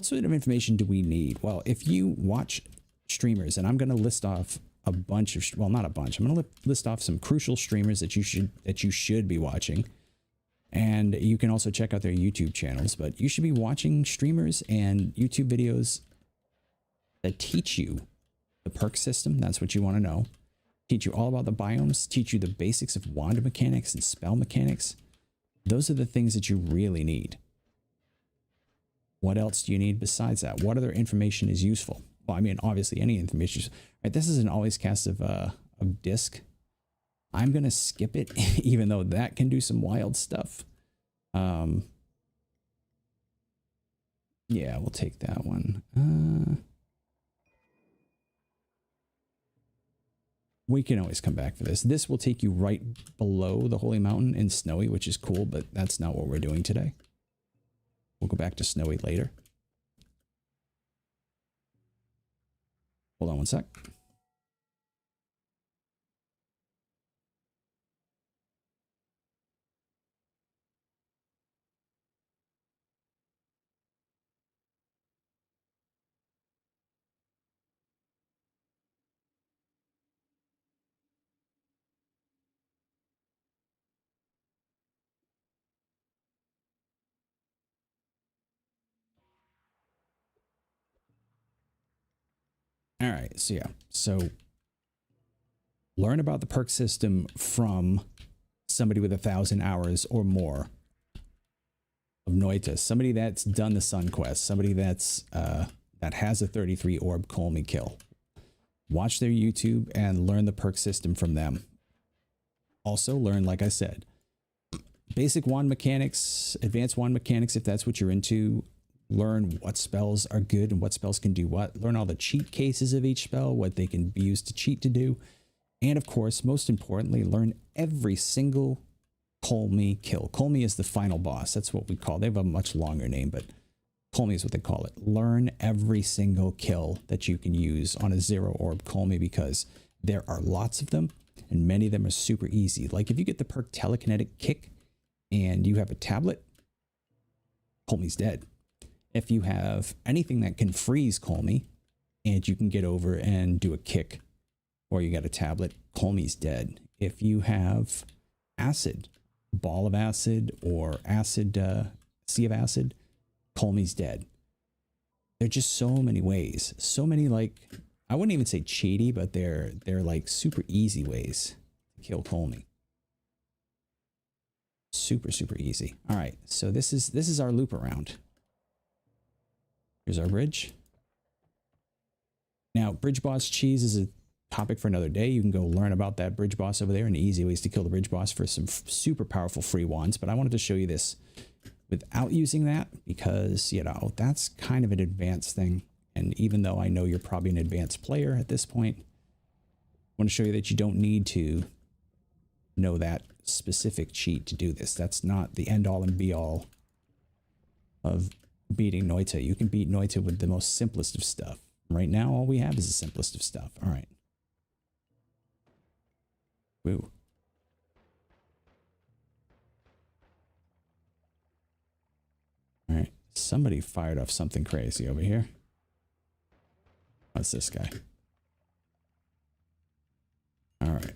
sort of information do we need? Well, if you watch streamers, and I'm going to list off a bunch of, well, not a bunch. I'm going to list off some crucial streamers that you should be watching. And you can also check out their YouTube channels, but you should be watching streamers and YouTube videos that teach you the perk system. That's what you want to know. Teach you all about the biomes, teach you the basics of wand mechanics and spell mechanics. Those are the things that you really need. What else do you need besides that? What other information is useful? Well, I mean, obviously any information. Right, this is an always cast of disc. I'm going to skip it, even though that can do some wild stuff. Yeah, we'll take that one. We can always come back for this. This will take you right below the Holy Mountain in Snowy, which is cool, but that's not what we're doing today. We'll go back to Snowy later. Hold on one sec. All right, so yeah, so learn about the perk system from somebody with 1,000 hours or more of NOITA, somebody that's done the Sun Quest, somebody that's that has a 33 orb Colmy kill. Watch their YouTube and learn the perk system from them. Also learn, like I said, basic wand mechanics, advanced wand mechanics if that's what you're into. Learn what spells are good and what spells can do what. Learn all the cheat cases of each spell, what they can be used to cheat to do. And of course, most importantly, learn every single Colmy kill. Colmy is the final boss. That's what we call. They have a much longer name, but Colmy is what they call it. Learn every single kill that you can use on a 0 orb Colmy, because there are lots of them and many of them are super easy. Like if you get the perk Telekinetic Kick and you have a tablet, Colmy's dead. If you have anything that can freeze Colmy and you can get over and do a kick, or you got a tablet, Colmy's dead. If you have acid, ball of acid, or acid, sea of acid, Colmy's dead. There are just so many ways, so many, like, I wouldn't even say cheaty, but they're like super easy ways to kill Colmy. Super, super easy. All right, so this is our loop around. Here's our bridge. Now, bridge boss cheese is a topic for another day. You can go learn about that bridge boss over there and easy ways to kill the bridge boss for some super powerful free wands. But I wanted to show you this without using that because, you know, that's kind of an advanced thing. And even though I know you're probably an advanced player at this point, I want to show you that you don't need to know that specific cheat to do this. That's not the end all and be all of beating NOITA. You can beat NOITA with the most simplest of stuff. Right now, all we have is the simplest of stuff. All right. Woo. All right. Somebody fired off something crazy over here. What's this guy? All right.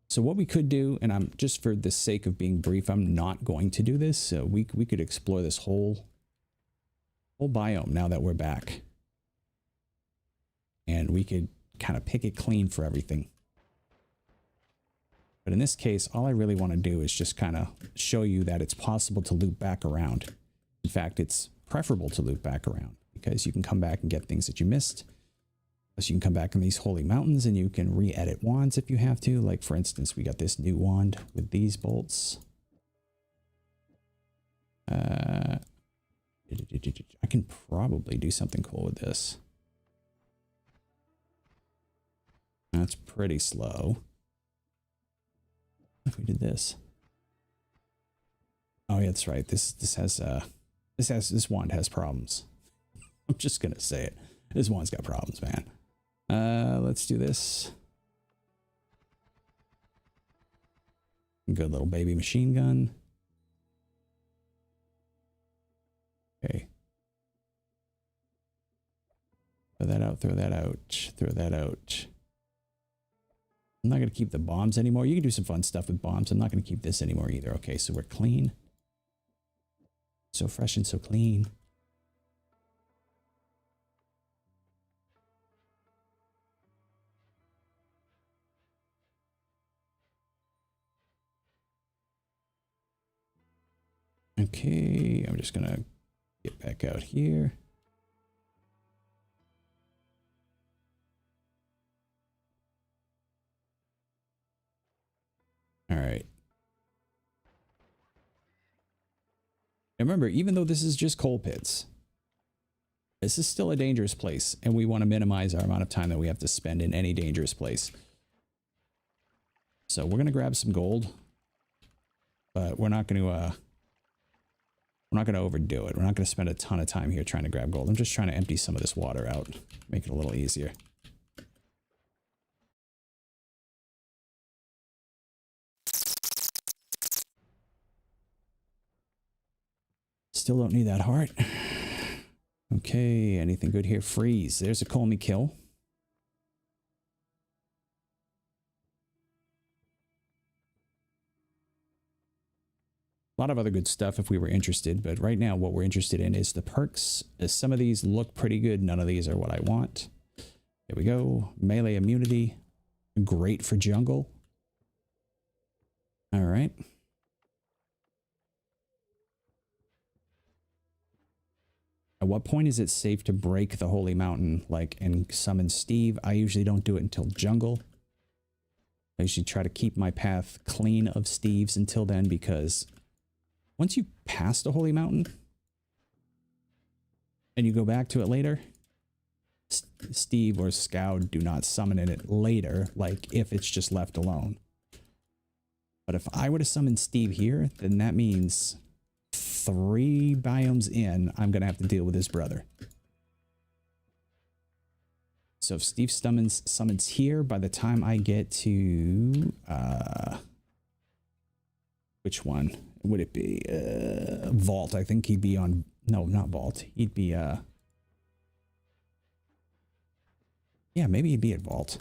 So what we could do, and I'm just for the sake of being brief, I'm not going to do this. So we could explore this whole biome now that we're back. And we could kind of pick it clean for everything. But in this case, all I really want to do is just kind of show you that it's possible to loop back around. In fact, it's preferable to loop back around because you can come back and get things that you missed. Plus you can come back in these holy mountains and you can re-edit wands if you have to. Like for instance, we got this new wand with these bolts. I can probably do something cool with this. That's pretty slow. If we did this. Oh yeah, that's right. This wand has problems. I'm just gonna say it. This wand's got problems, man. Let's do this. Good little baby machine gun. Okay. Throw that out, throw that out, throw that out. I'm not going to keep the bombs anymore. You can do some fun stuff with bombs. I'm not going to keep this anymore either. Okay, so we're clean. So fresh and so clean. Okay, I'm just going to get back out here. All right. Now remember, even though this is just coal pits, this is still a dangerous place, and we want to minimize our amount of time that we have to spend in any dangerous place. So we're going to grab some gold, but we're not going to overdo it. We're not going to spend a ton of time here trying to grab gold. I'm just trying to empty some of this water out, make it a little easier. Still don't need that heart. Okay, anything good here? Freeze. There's a Colmy kill. A lot of other good stuff if we were interested, but right now what we're interested in is the perks. Some of these look pretty good. None of these are what I want. There we go. Melee immunity. Great for jungle. All right. At what point is it safe to break the holy mountain, like, and summon Steve? I usually don't do it until jungle. I usually try to keep my path clean of Steves until then, because once you pass the holy mountain and you go back to it later, Steve or Scout do not summon it later, like if it's just left alone. But if I were to summon Steve here, then that means 3 biomes in, I'm going to have to deal with his brother. So if Steve summons here, by the time I get to, which one would it be? Vault. I think he'd be on, no, not Vault. He'd be, yeah, maybe he'd be at Vault.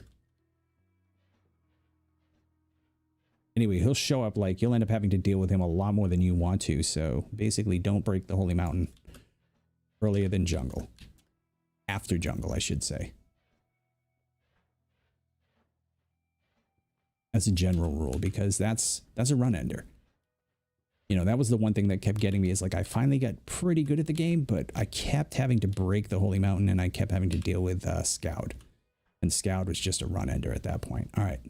Anyway, he'll show up, like, you'll end up having to deal with him a lot more than you want to. So basically, don't break the holy mountain earlier than jungle. After jungle, I should say. As a general rule, because that's a run ender. You know, that was the one thing that kept getting me, is like I finally got pretty good at the game, but I kept having to break the holy mountain and I kept having to deal with Scout. And Scout was just a run ender at that point. All right.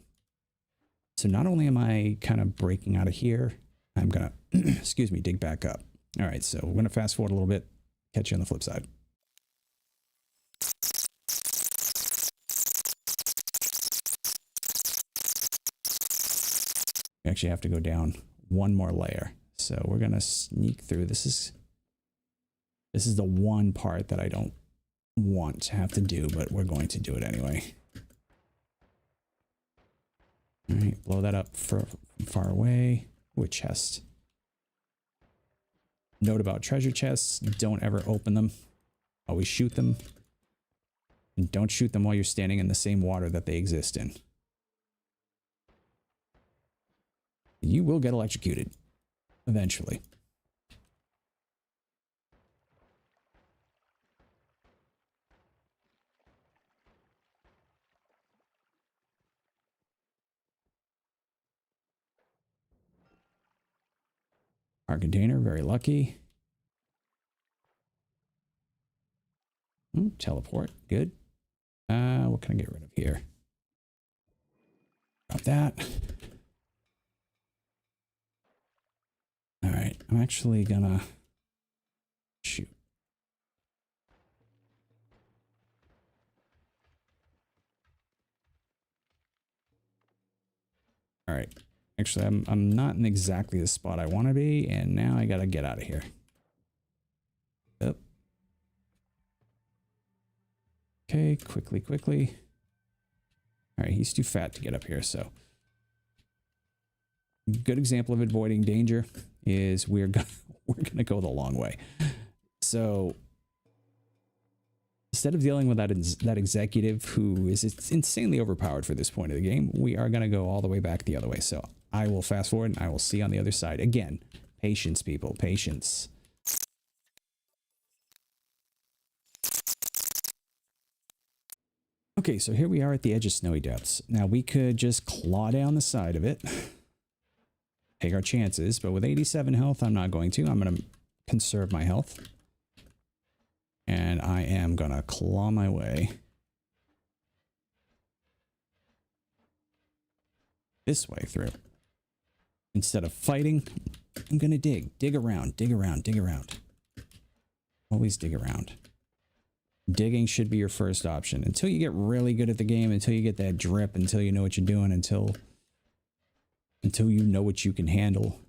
So not only am I kind of breaking out of here, I'm going to, excuse me, dig back up. All right, so we're going to fast forward a little bit. Catch you on the flip side. We actually have to go down one more layer. So we're going to sneak through. This is the one part that I don't want to have to do, but we're going to do it anyway. All right, blow that up from far away. Ooh, a chest. Note about treasure chests: don't ever open them. Always shoot them. And don't shoot them while you're standing in the same water that they exist in. You will get electrocuted eventually. Our container, very lucky. Teleport, good. What can I get rid of here? Got that. All right, I'm actually gonna shoot. All right. Actually, I'm not in exactly the spot I want to be, and now I gotta get out of here. Yep. Okay, quickly. All right, he's too fat to get up here, so. Good example of avoiding danger is we're gonna go the long way. So instead of dealing with that executive who is insanely overpowered for this point of the game, we are gonna go all the way back the other way. So I will fast forward and I will see you on the other side. Again, patience, people, patience. Okay, so here we are at the edge of Snowy Depths. Now we could just claw down the side of it, take our chances, but with 87 health, I'm not going to. I'm going to conserve my health. And I am going to claw my way this way through. Instead of fighting, I'm going to dig around. Always dig around. Digging should be your first option until you get really good at the game, until you get that drip, until you know what you're doing, until you know what you can handle,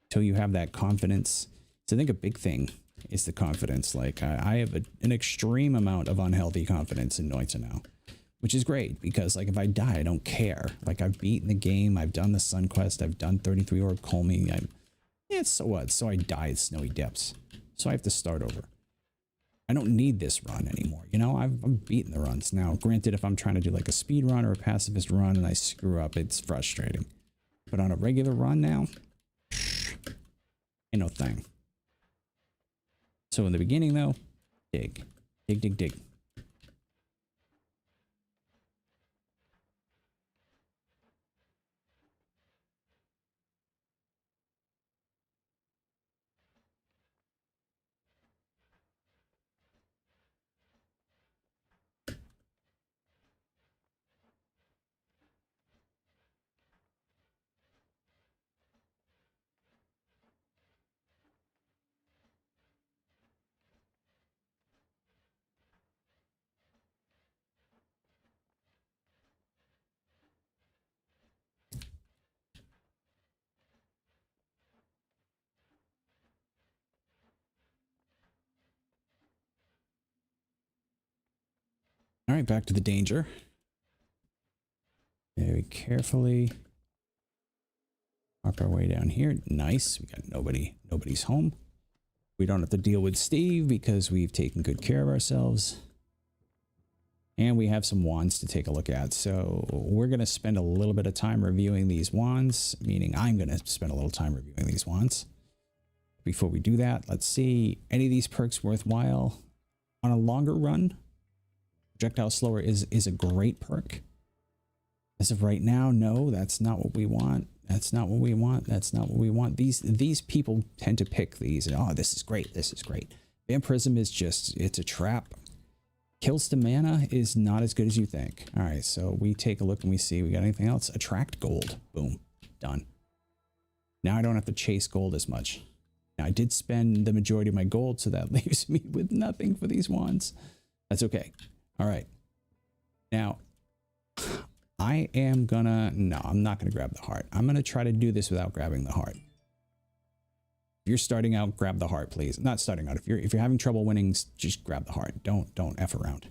until you have that confidence. So I think a big thing is the confidence. Like I have an extreme amount of unhealthy confidence in NOITA now, which is great because like if I die, I don't care. Like I've beaten the game, I've done the Sun Quest, I've done 33 Orb Colmy. Yeah, so what? So I die at Snowy Depths. So I have to start over. I don't need this run anymore. You know, I've beaten the runs. Now, granted, if I'm trying to do like a speed run or a pacifist run and I screw up, it's frustrating. But on a regular run now, ain't no thing. So in the beginning though, dig. right, back to the danger. Very carefully work our way down here. Nice. We got nobody's home. We don't have to deal with Steve because we've taken good care of ourselves. And we have some wands to take a look at. So we're going to spend a little bit of time reviewing these wands, meaning I'm going to spend a little time reviewing these wands. Before we do that, let's see, any of these perks worthwhile on a longer run? Projectile slower is a great perk. As of right now, no, that's not what we want. That's not what we want. That's not what we want. These people tend to pick these and, oh, this is great. This is great. Vampirism is just, it's a trap. Kills to mana is not as good as you think. All right, so we take a look and we see we got anything else. Attract gold. Boom. Done. Now I don't have to chase gold as much. Now I did spend the majority of my gold, so that leaves me with nothing for these wands. That's okay. All right. Now, I am gonna... No, I'm not gonna grab the heart. I'm gonna try to do this without grabbing the heart. If you're starting out, grab the heart, please. Not starting out. If you're having trouble winning, just grab the heart. Don't F around.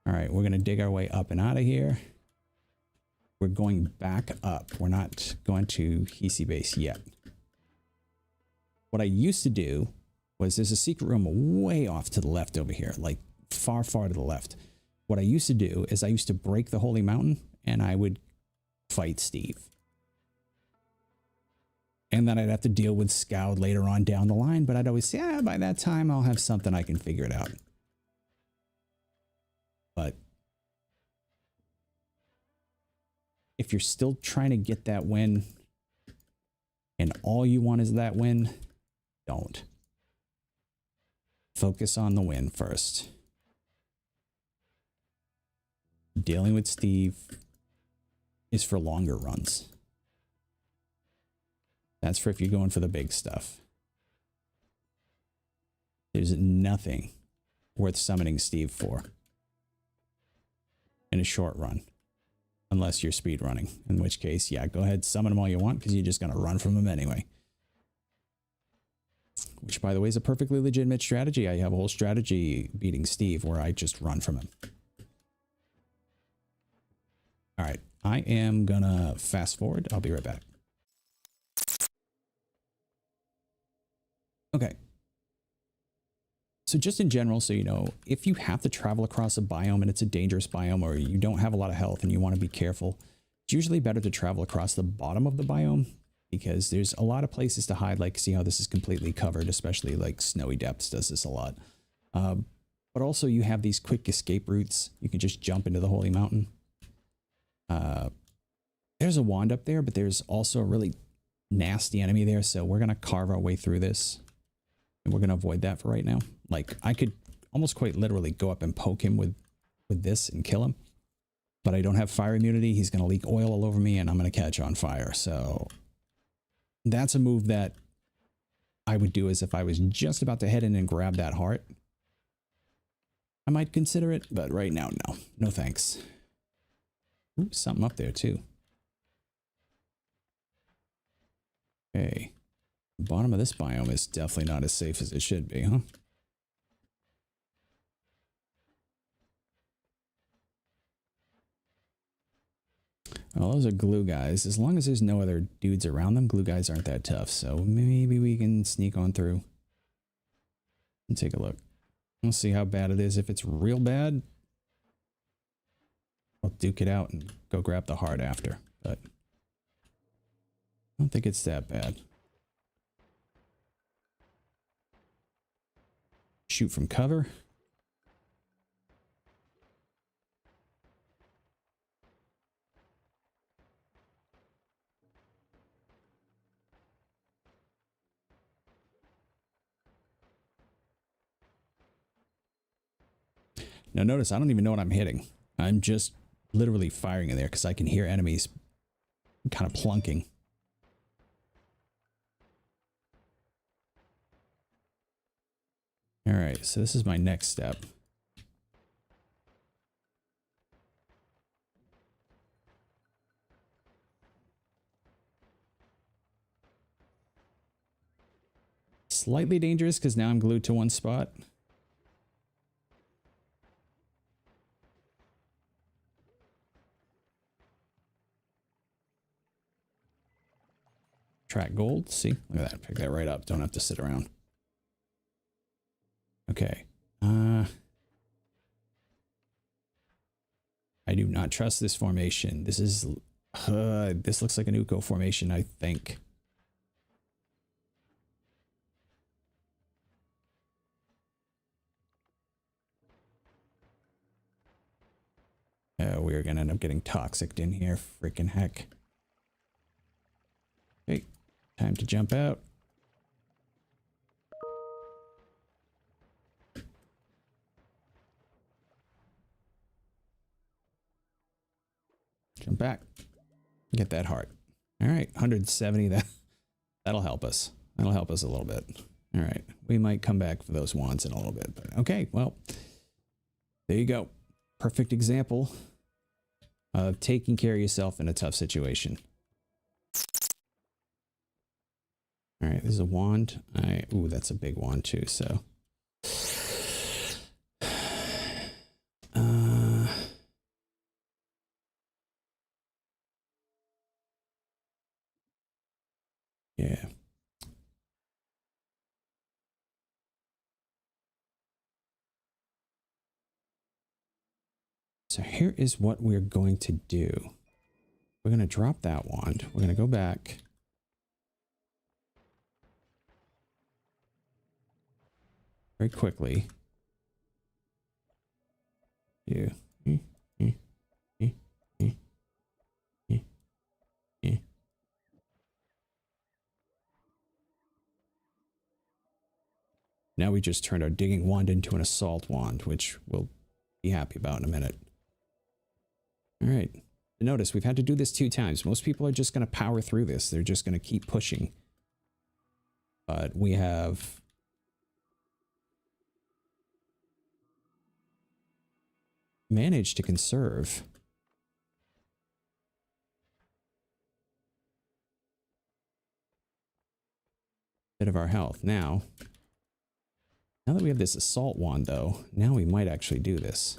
All right, we're gonna dig our way up and out of here. We're going back up. We're not going to Hiisi base yet. What I used to do was, there's a secret room way off to the left over here, like far, far to the left. What I used to do is I used to break the Holy Mountain and I would fight Steve. And then I'd have to deal with Scout later on down the line, but I'd always say, yeah, by that time I'll have something, I can figure it out. But if you're still trying to get that win and all you want is that win, don't. Focus on the win first. Dealing with Steve is for longer runs. That's for if you're going for the big stuff. There's nothing worth summoning Steve for in a short run. Unless you're speed running. In which case, yeah, go ahead, summon him all you want because you're just going to run from him anyway. Which, by the way, is a perfectly legitimate strategy. I have a whole strategy beating Steve where I just run from him. All right, I am going to fast forward. I'll be right back. Okay. So just in general, so you know, if you have to travel across a biome and it's a dangerous biome or you don't have a lot of health and you want to be careful, it's usually better to travel across the bottom of the biome because there's a lot of places to hide. Like, see how this is completely covered, especially like Snowy Depths does this a lot. But also you have these quick escape routes. You can just jump into the Holy Mountain. There's a wand up there, but there's also a really nasty enemy there. So we're going to carve our way through this. And we're going to avoid that for right now. Like, I could almost quite literally go up and poke him with this and kill him. But I don't have fire immunity. He's going to leak oil all over me and I'm going to catch on fire. So that's a move that I would do as if I was just about to head in and grab that heart. I might consider it, but right now, no. No thanks. Ooh, something up there too. Okay. The bottom of this biome is definitely not as safe as it should be, huh? Well, those are glue guys. As long as there's no other dudes around them, glue guys aren't that tough. So maybe we can sneak on through and take a look. We'll see how bad it is. If it's real bad, I'll duke it out and go grab the heart after. But I don't think it's that bad. Shoot from cover. Now notice, I don't even know what I'm hitting. I'm just literally firing in there because I can hear enemies kind of plunking. All right, so this is my next step. Slightly dangerous because now I'm glued to one spot. Track gold. See, look at that. Pick that right up. Don't have to sit around. Okay. I do not trust this formation. This is this looks like an Uko formation, I think. We're gonna end up getting toxicked in here. Freaking heck. Okay, time to jump out. Jump back. Get that heart. All right, 170. That'll help us. That'll help us a little bit. All right, we might come back for those wands in a little bit, but okay. Well, there you go. Perfect example of taking care of yourself in a tough situation. All right, this is a wand. Ooh, that's a big wand too. So, yeah. So here is what we're going to do. We're going to drop that wand. We're going to go back. Very quickly. Yeah. Now we just turned our digging wand into an assault wand, which we'll be happy about in a minute. All right. Notice we've had to do this 2 times. Most people are just going to power through this. They're just going to keep pushing. But we have managed to conserve a bit of our health. Now that we have this assault wand, though, now we might actually do this.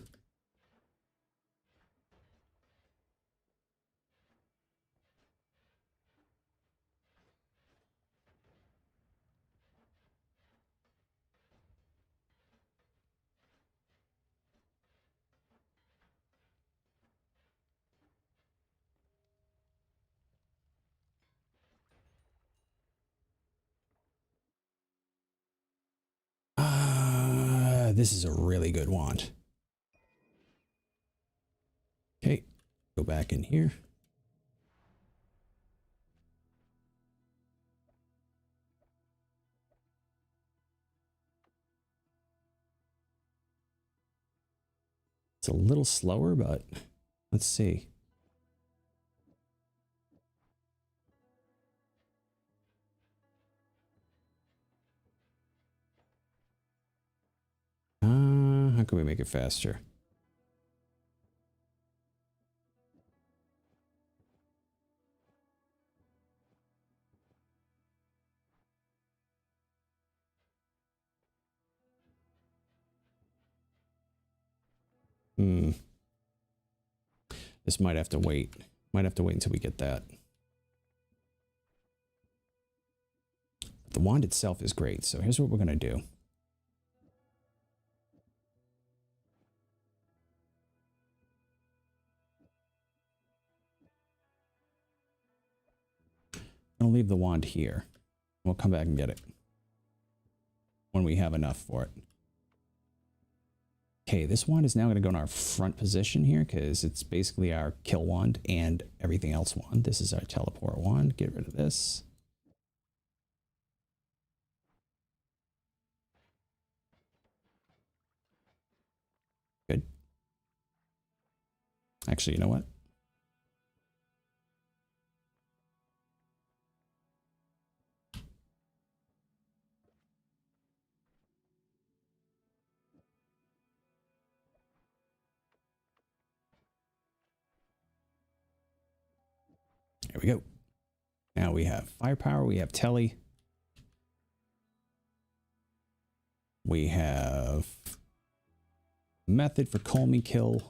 This is a really good wand. Okay, go back in here. It's a little slower, but let's see. How can we make it faster? This might have to wait. Might have to wait until we get that. But the wand itself is great. So here's what we're going to do. I'll leave the wand here. We'll come back and get it when we have enough for it. Okay, this wand is now going to go in our front position here because it's basically our kill wand and everything else wand. This is our teleport wand. Get rid of this. Good. Actually, you know what? There we go. Now we have firepower, we have telly. We have method for call me kill.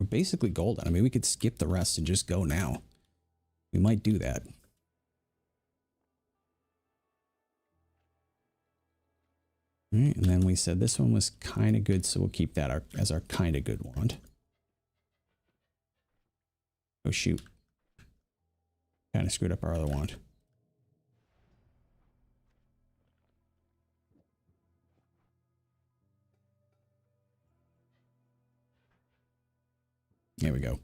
We're basically golden. I mean, we could skip the rest and just go now. We might do that. All right, and then we said this one was kind of good, so we'll keep that as our kind of good wand. Oh shoot. Kind of screwed up our other wand. There we go.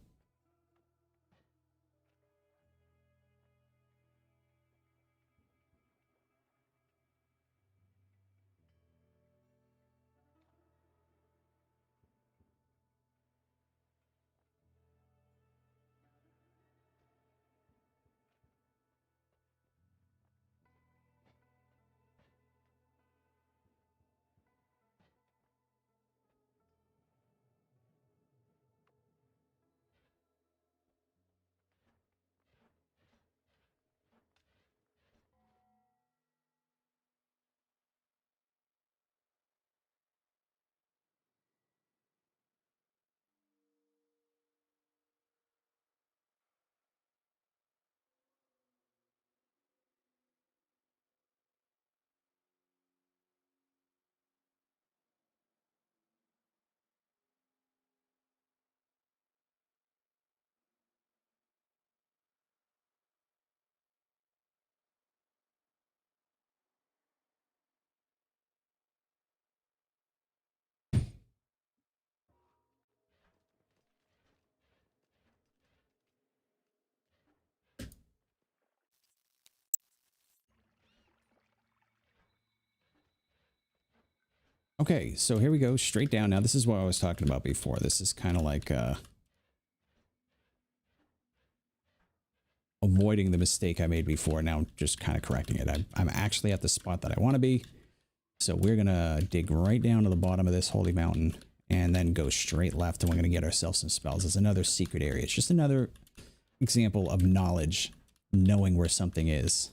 Okay, so here we go, straight down. Now, this is what I was talking about before. This is kind of like avoiding the mistake I made before. Now, just kind of correcting it. I'm actually at the spot that I want to be. So we're going to dig right down to the bottom of this holy mountain and then go straight left, and we're going to get ourselves some spells. It's another secret area. It's just another example of knowledge, knowing where something is.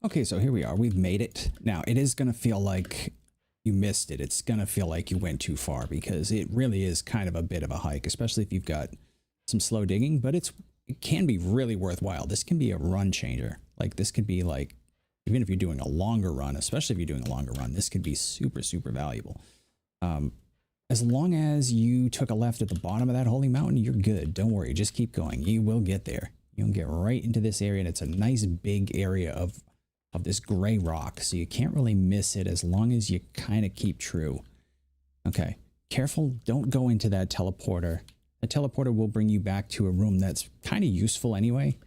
Okay, so here we are. We've made it. Now, it is going to feel like you missed it. It's going to feel like you went too far because it really is kind of a bit of a hike, especially if you've got some slow digging, but it can be really worthwhile. This can be a run changer. Like, this could be like, even if you're doing a longer run, especially if you're doing a longer run, this could be super, super valuable. As long as you took a left at the bottom of that holy mountain, you're good. Don't worry. Just keep going. You will get there. You'll get right into this area, and it's a nice big area of this gray rock, so you can't really miss it as long as you kind of keep true. Okay, careful, don't go into that teleporter. The teleporter will bring you back to a room that's kind of useful anyway,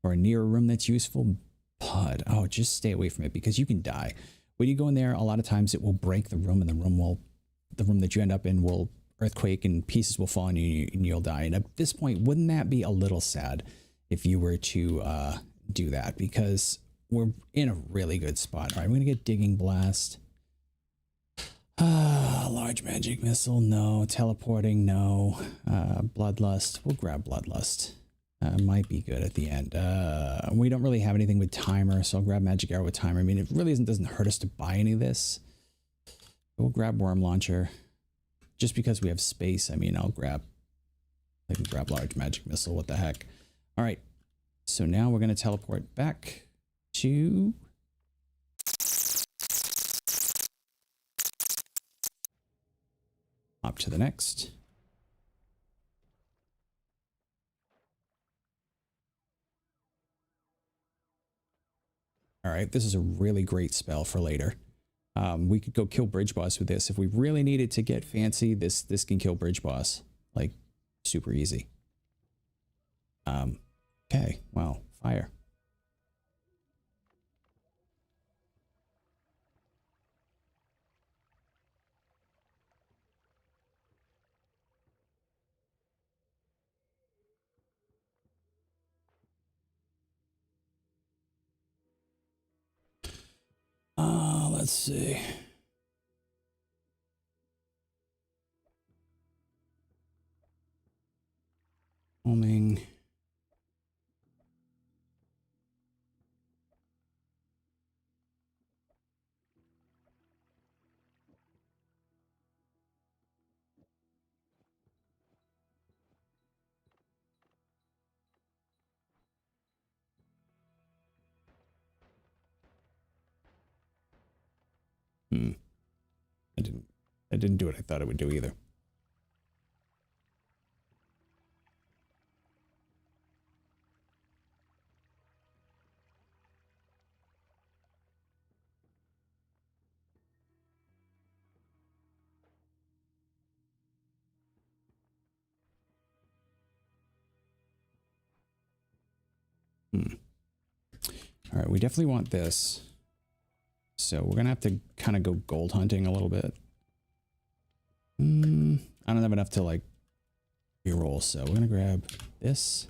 or near a room that's useful, but oh, just stay away from it because you can die. When you go in there, a lot of times it will break the room, and the room that you end up in will earthquake and pieces will fall on you and you'll die. And at this point, wouldn't that be a little sad if you were to do that? Because we're in a really good spot. All right, we're going to get Digging Blast. Large Magic Missile, no. Teleporting, no. Bloodlust, we'll grab Bloodlust. Might be good at the end. We don't really have anything with Timer, so I'll grab Magic Arrow with Timer. I mean, it really doesn't hurt us to buy any of this. We'll grab Worm Launcher. Just because we have space, I mean, I can grab Large Magic Missile, what the heck. All right, so now we're going to teleport back to up to the next. All right, this is a really great spell for later. We could go kill Bridge Boss with this. If we really needed to get fancy, this can kill Bridge Boss. Like, super easy. Okay, wow, fire. Let's see. Homing. That didn't do what I thought it would do either. All right, we definitely want this. So we're going to have to kind of go gold hunting a little bit. I don't have enough to like reroll, so we're going to grab this.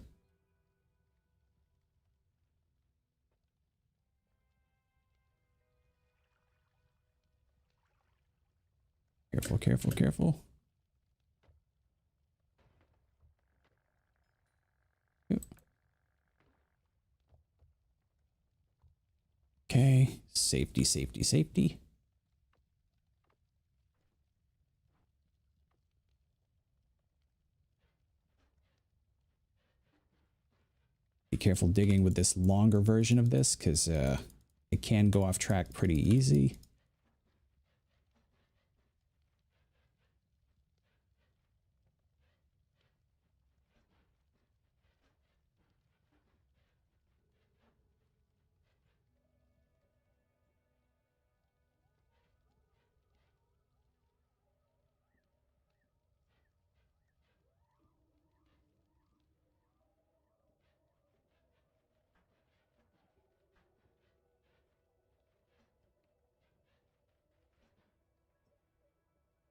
Careful, careful, careful. Okay, safety, safety, safety. Be careful digging with this longer version of this, because it can go off track pretty easy.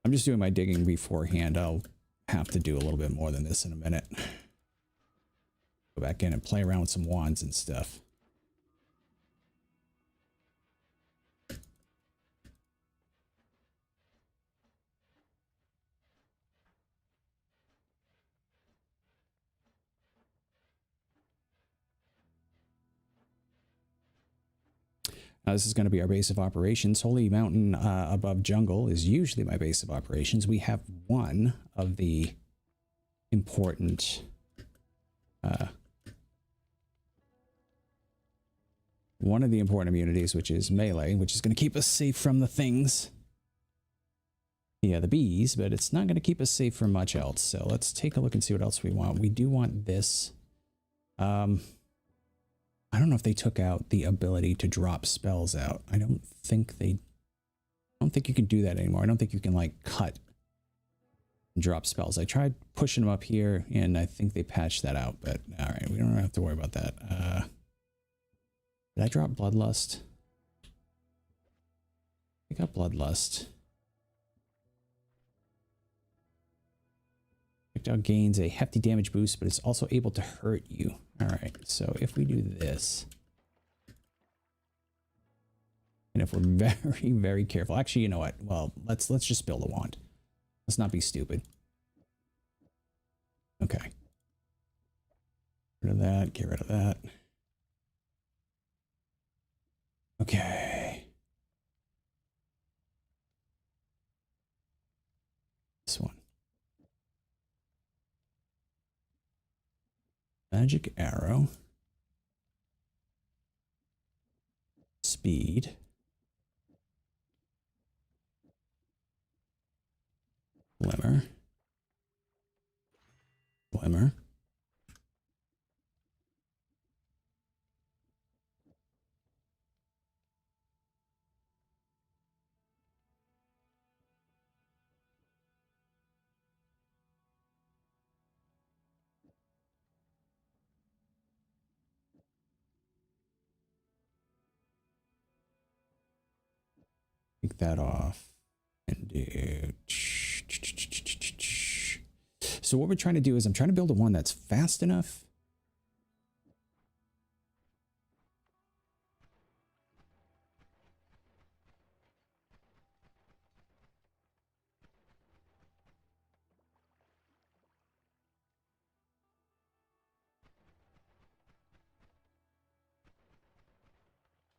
I'm just doing my digging beforehand. I'll have to do a little bit more than this in a minute. Go back in and play around with some wands and stuff. This is going to be our base of operations. Holy Mountain above jungle is usually my base of operations. We have one of the important immunities, which is melee, which is going to keep us safe from the things. Yeah, the bees, but it's not going to keep us safe from much else. So let's take a look and see what else we want. We do want this. I don't know if they took out the ability to drop spells out. I don't think you can do that anymore. I don't think you can like cut and drop spells. I tried pushing them up here and I think they patched that out, but all right, we don't have to worry about that. Did I drop Bloodlust? I got Bloodlust. Projectile gains a hefty damage boost, but it's also able to hurt you. All right, so if we do this, and if we're very, very careful, actually, you know what? Well, let's just build a wand. Let's not be stupid. Okay. Get rid of that. Get rid of that. Okay. This one. Magic arrow. Speed. Glimmer. Glimmer. Take that off and do. So what we're trying to do is I'm trying to build a one that's fast enough.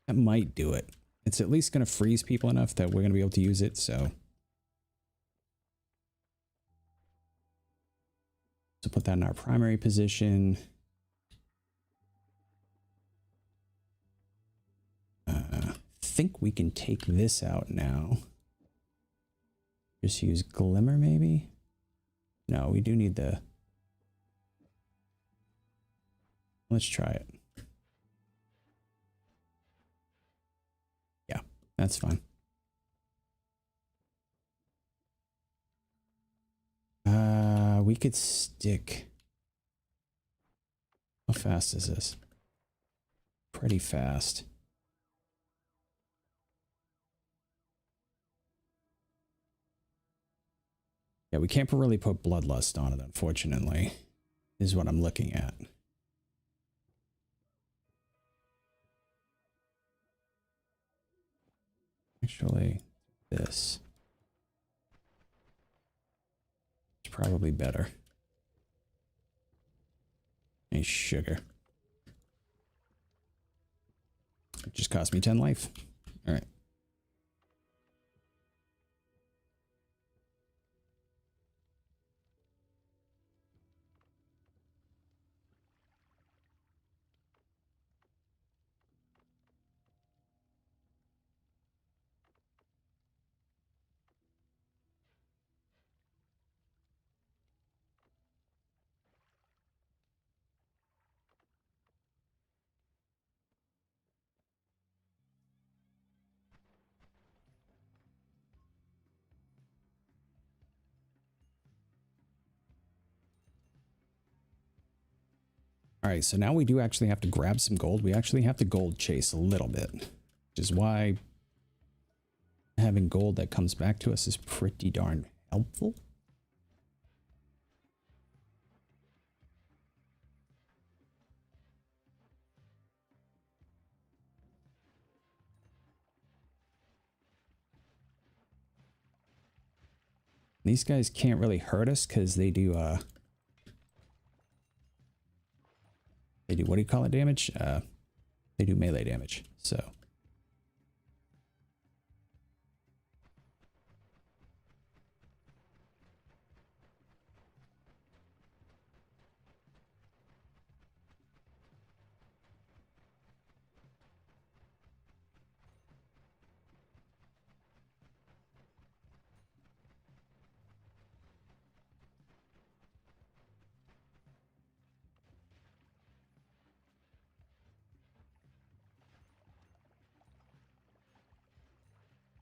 That might do it. It's at least going to freeze people enough that we're going to be able to use it, so. So put that in our primary position. I think we can take this out now. Just use glimmer maybe? No, we do need the... Let's try it. Yeah, that's fine. We could stick... How fast is this? Pretty fast. Yeah, we can't really put bloodlust on it, unfortunately, is what I'm looking at. Actually, this. It's probably better. A sugar. It just cost me 10 life. All right. All right, so now we do actually have to grab some gold. We actually have to gold chase a little bit, which is why having gold that comes back to us is pretty darn helpful. These guys can't really hurt us because they do what do you call it, damage? They do melee damage. So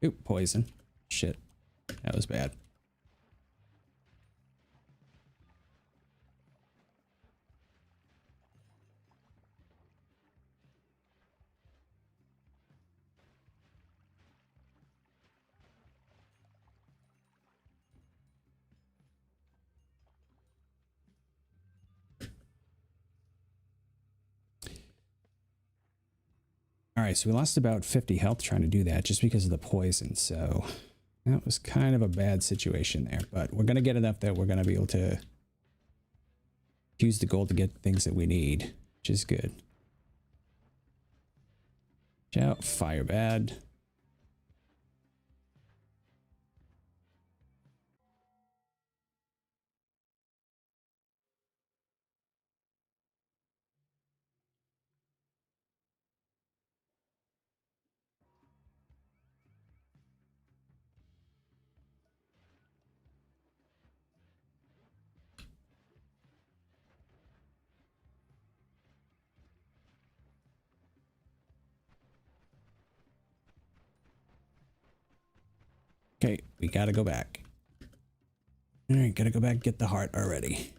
oop, poison. Shit. That was bad. All right, so we lost about 50 health trying to do that just because of the poison. So that was kind of a bad situation there, but we're going to get enough that we're going to be able to use the gold to get things that we need, which is good. Watch out, fire bad. Okay, we gotta go back. All right, gotta go back and get the heart already.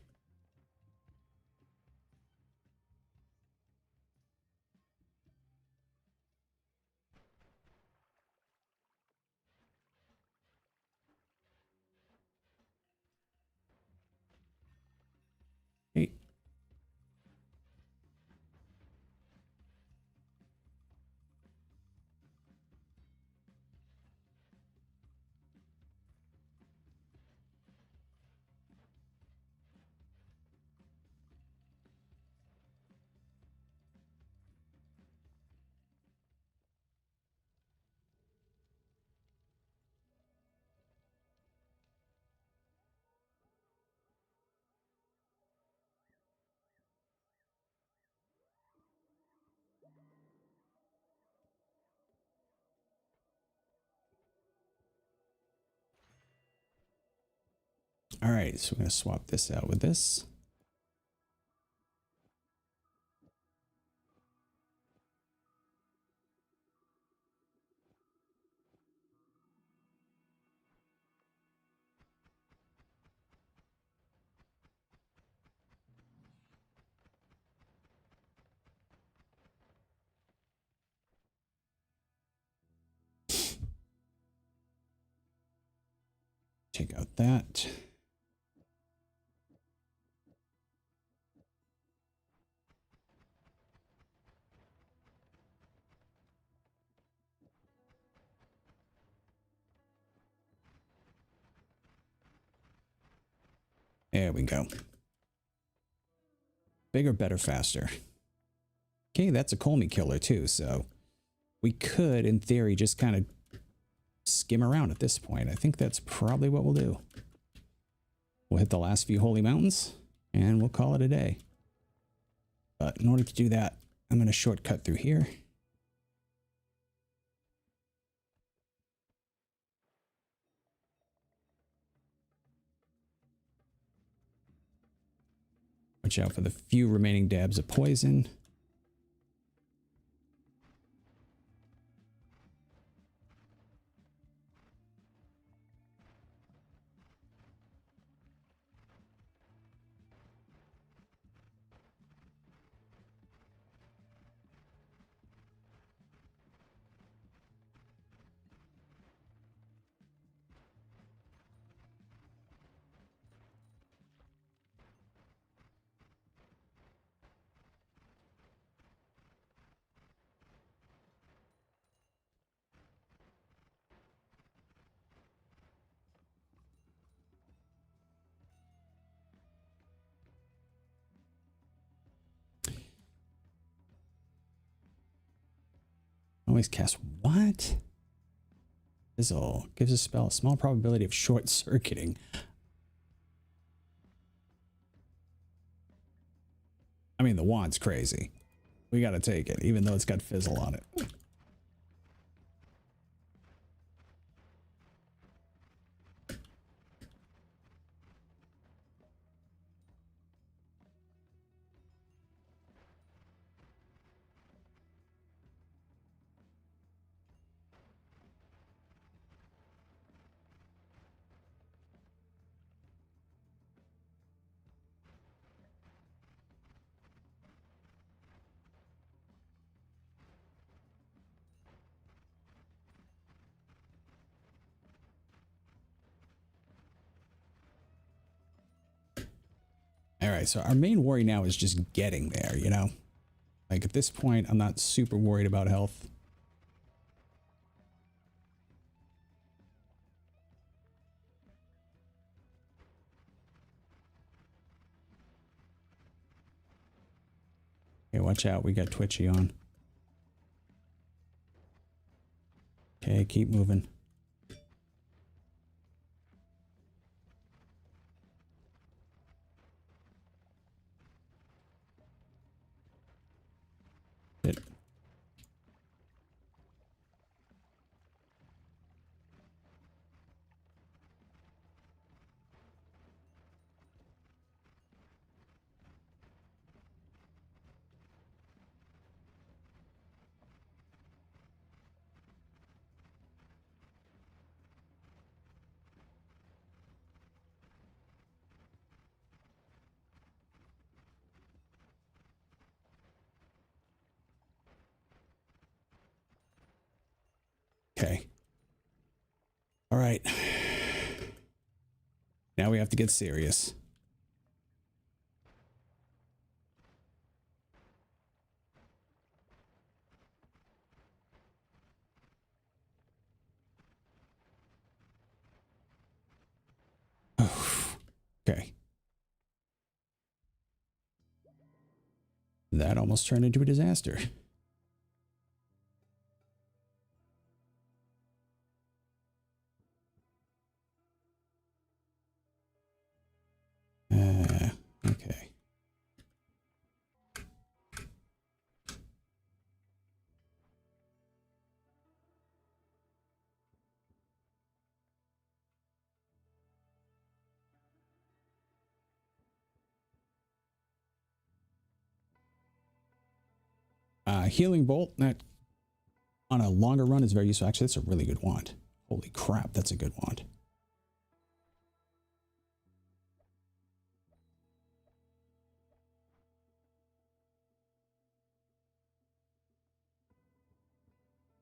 Hey. All right, so we're going to swap this out with this. Take out that. There we go. Bigger, better, faster. Okay, that's a Colmy killer too, so we could, in theory, just kind of skim around at this point. I think that's probably what we'll do. We'll hit the last few holy mountains, and we'll call it a day. But in order to do that, I'm going to shortcut through here. Watch out for the few remaining dabs of poison. Always cast what? Fizzle. Gives a spell a small probability of short circuiting. I mean, the wand's crazy. We gotta take it, even though it's got fizzle on it. All right, so our main worry now is just getting there, you know? Like at this point, I'm not super worried about health. Okay, watch out. We got Twitchy on. Okay, keep moving. Hit. Okay. All right. Now we have to get serious. Okay. That almost turned into a disaster. Okay. Healing Bolt, that on a longer run is very useful. Actually, that's a really good wand. Holy crap, that's a good wand.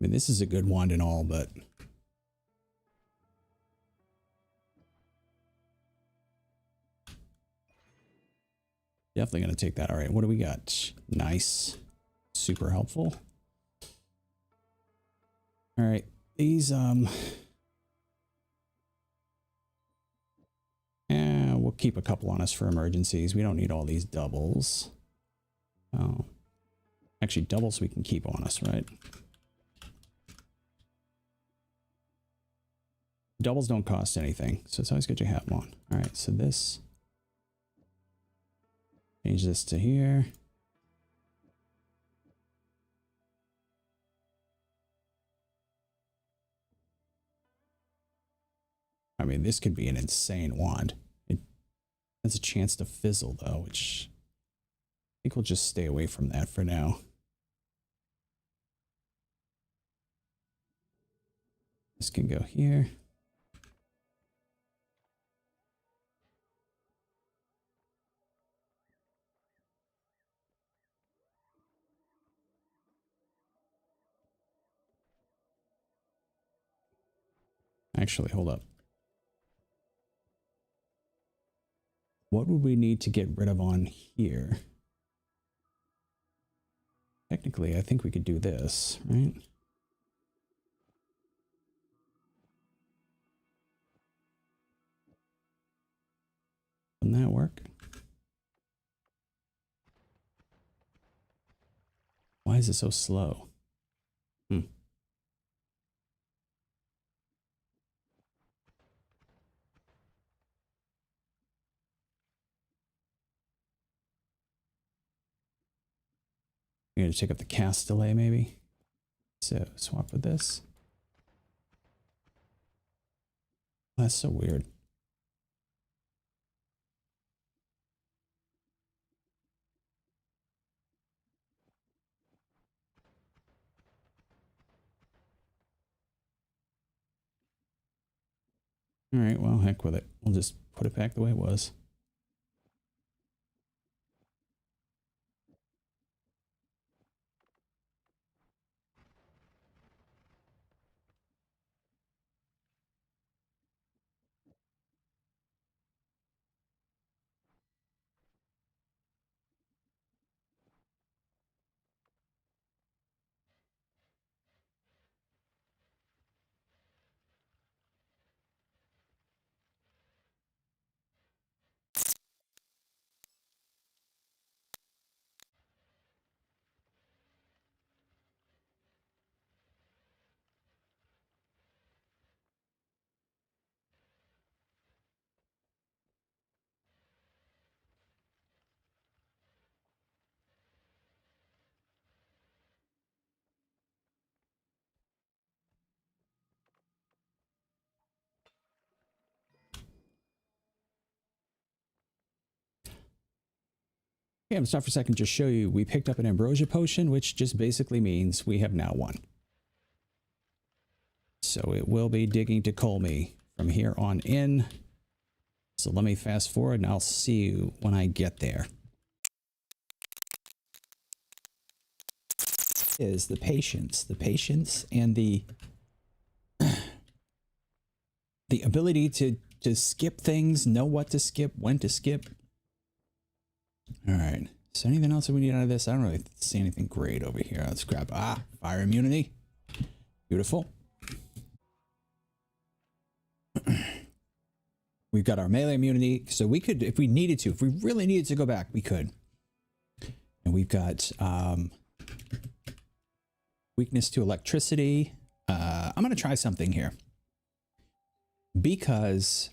I mean, this is a good wand and all, but definitely going to take that. All right, what do we got? Nice. Super helpful. All right, these, we'll keep a couple on us for emergencies. We don't need all these doubles. Oh, actually doubles we can keep on us, right? Doubles don't cost anything, so it's always good to have them on. All right, so this, change this to here. I mean, this could be an insane wand. It has a chance to fizzle though, which I think we'll just stay away from that for now. This can go here. Actually, hold up. What would we need to get rid of on here? Technically, I think we could do this, right? Doesn't that work? Why is it so slow? Hmm. We're going to take up the cast delay maybe. So swap with this. That's so weird. All right, well, heck with it. We'll just put it back the way it was. Okay, I'm gonna stop for a second to show you. We picked up an ambrosia potion, which just basically means we have now won. So it will be digging to Colmy from here on in. So let me fast forward and I'll see you when I get there. Is the patience and the ability to skip things, know what to skip, when to skip. All right. So anything else that we need out of this? I don't really see anything great over here. Let's grab, fire immunity. Beautiful. We've got our melee immunity. So we could, if we needed to, if we really needed to go back, we could. And we've got weakness to electricity. I'm going to try something here. Because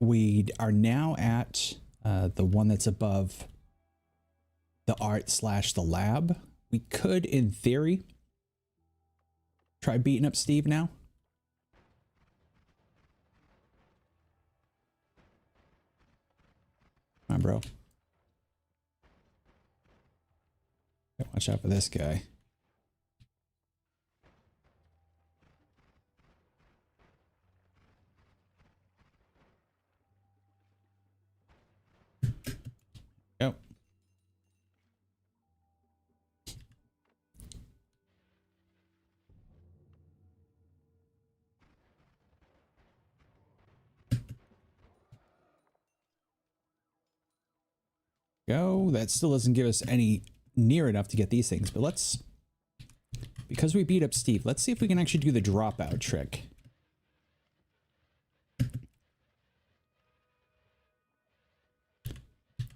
we are now at the one that's above the art / the lab. We could, in theory, try beating up Steve now. Come on, bro. Watch out for this guy. Yep. Go. That still doesn't give us any near enough to get these things, but let's, because we beat up Steve, let's see if we can actually do the dropout trick.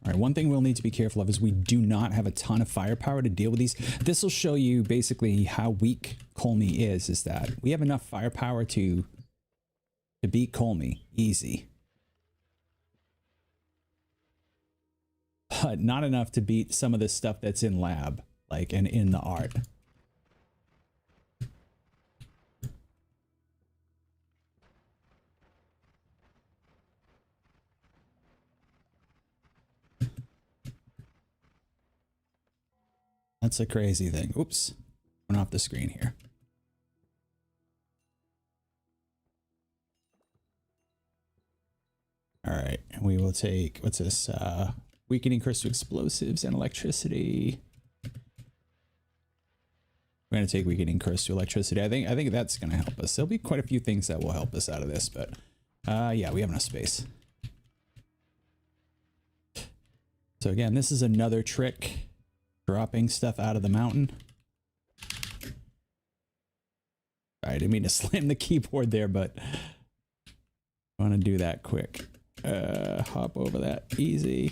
All right, one thing we'll need to be careful of is we do not have a ton of firepower to deal with these. This will show you basically how weak Colmy is that we have enough firepower to beat Colmy easy. But not enough to beat some of the stuff that's in lab, like, and in the art. That's a crazy thing. Oops. Went off the screen here. All right. And we will take, what's this? Weakening curse to explosives and electricity. We're going to take weakening curse to electricity. I think that's going to help us. There'll be quite a few things that will help us out of this, but yeah, we have enough space. So again, this is another trick. Dropping stuff out of the mountain. I didn't mean to slam the keyboard there, but I want to do that quick. Hop over that easy.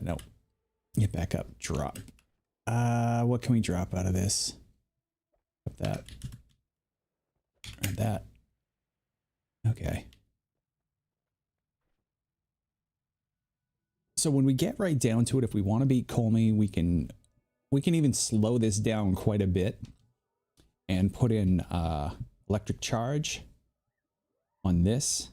No. Get back up. Drop. What can we drop out of this? Drop that. And that. Okay. So when we get right down to it, if we want to beat Colmy, we can even slow this down quite a bit and put in electric charge on this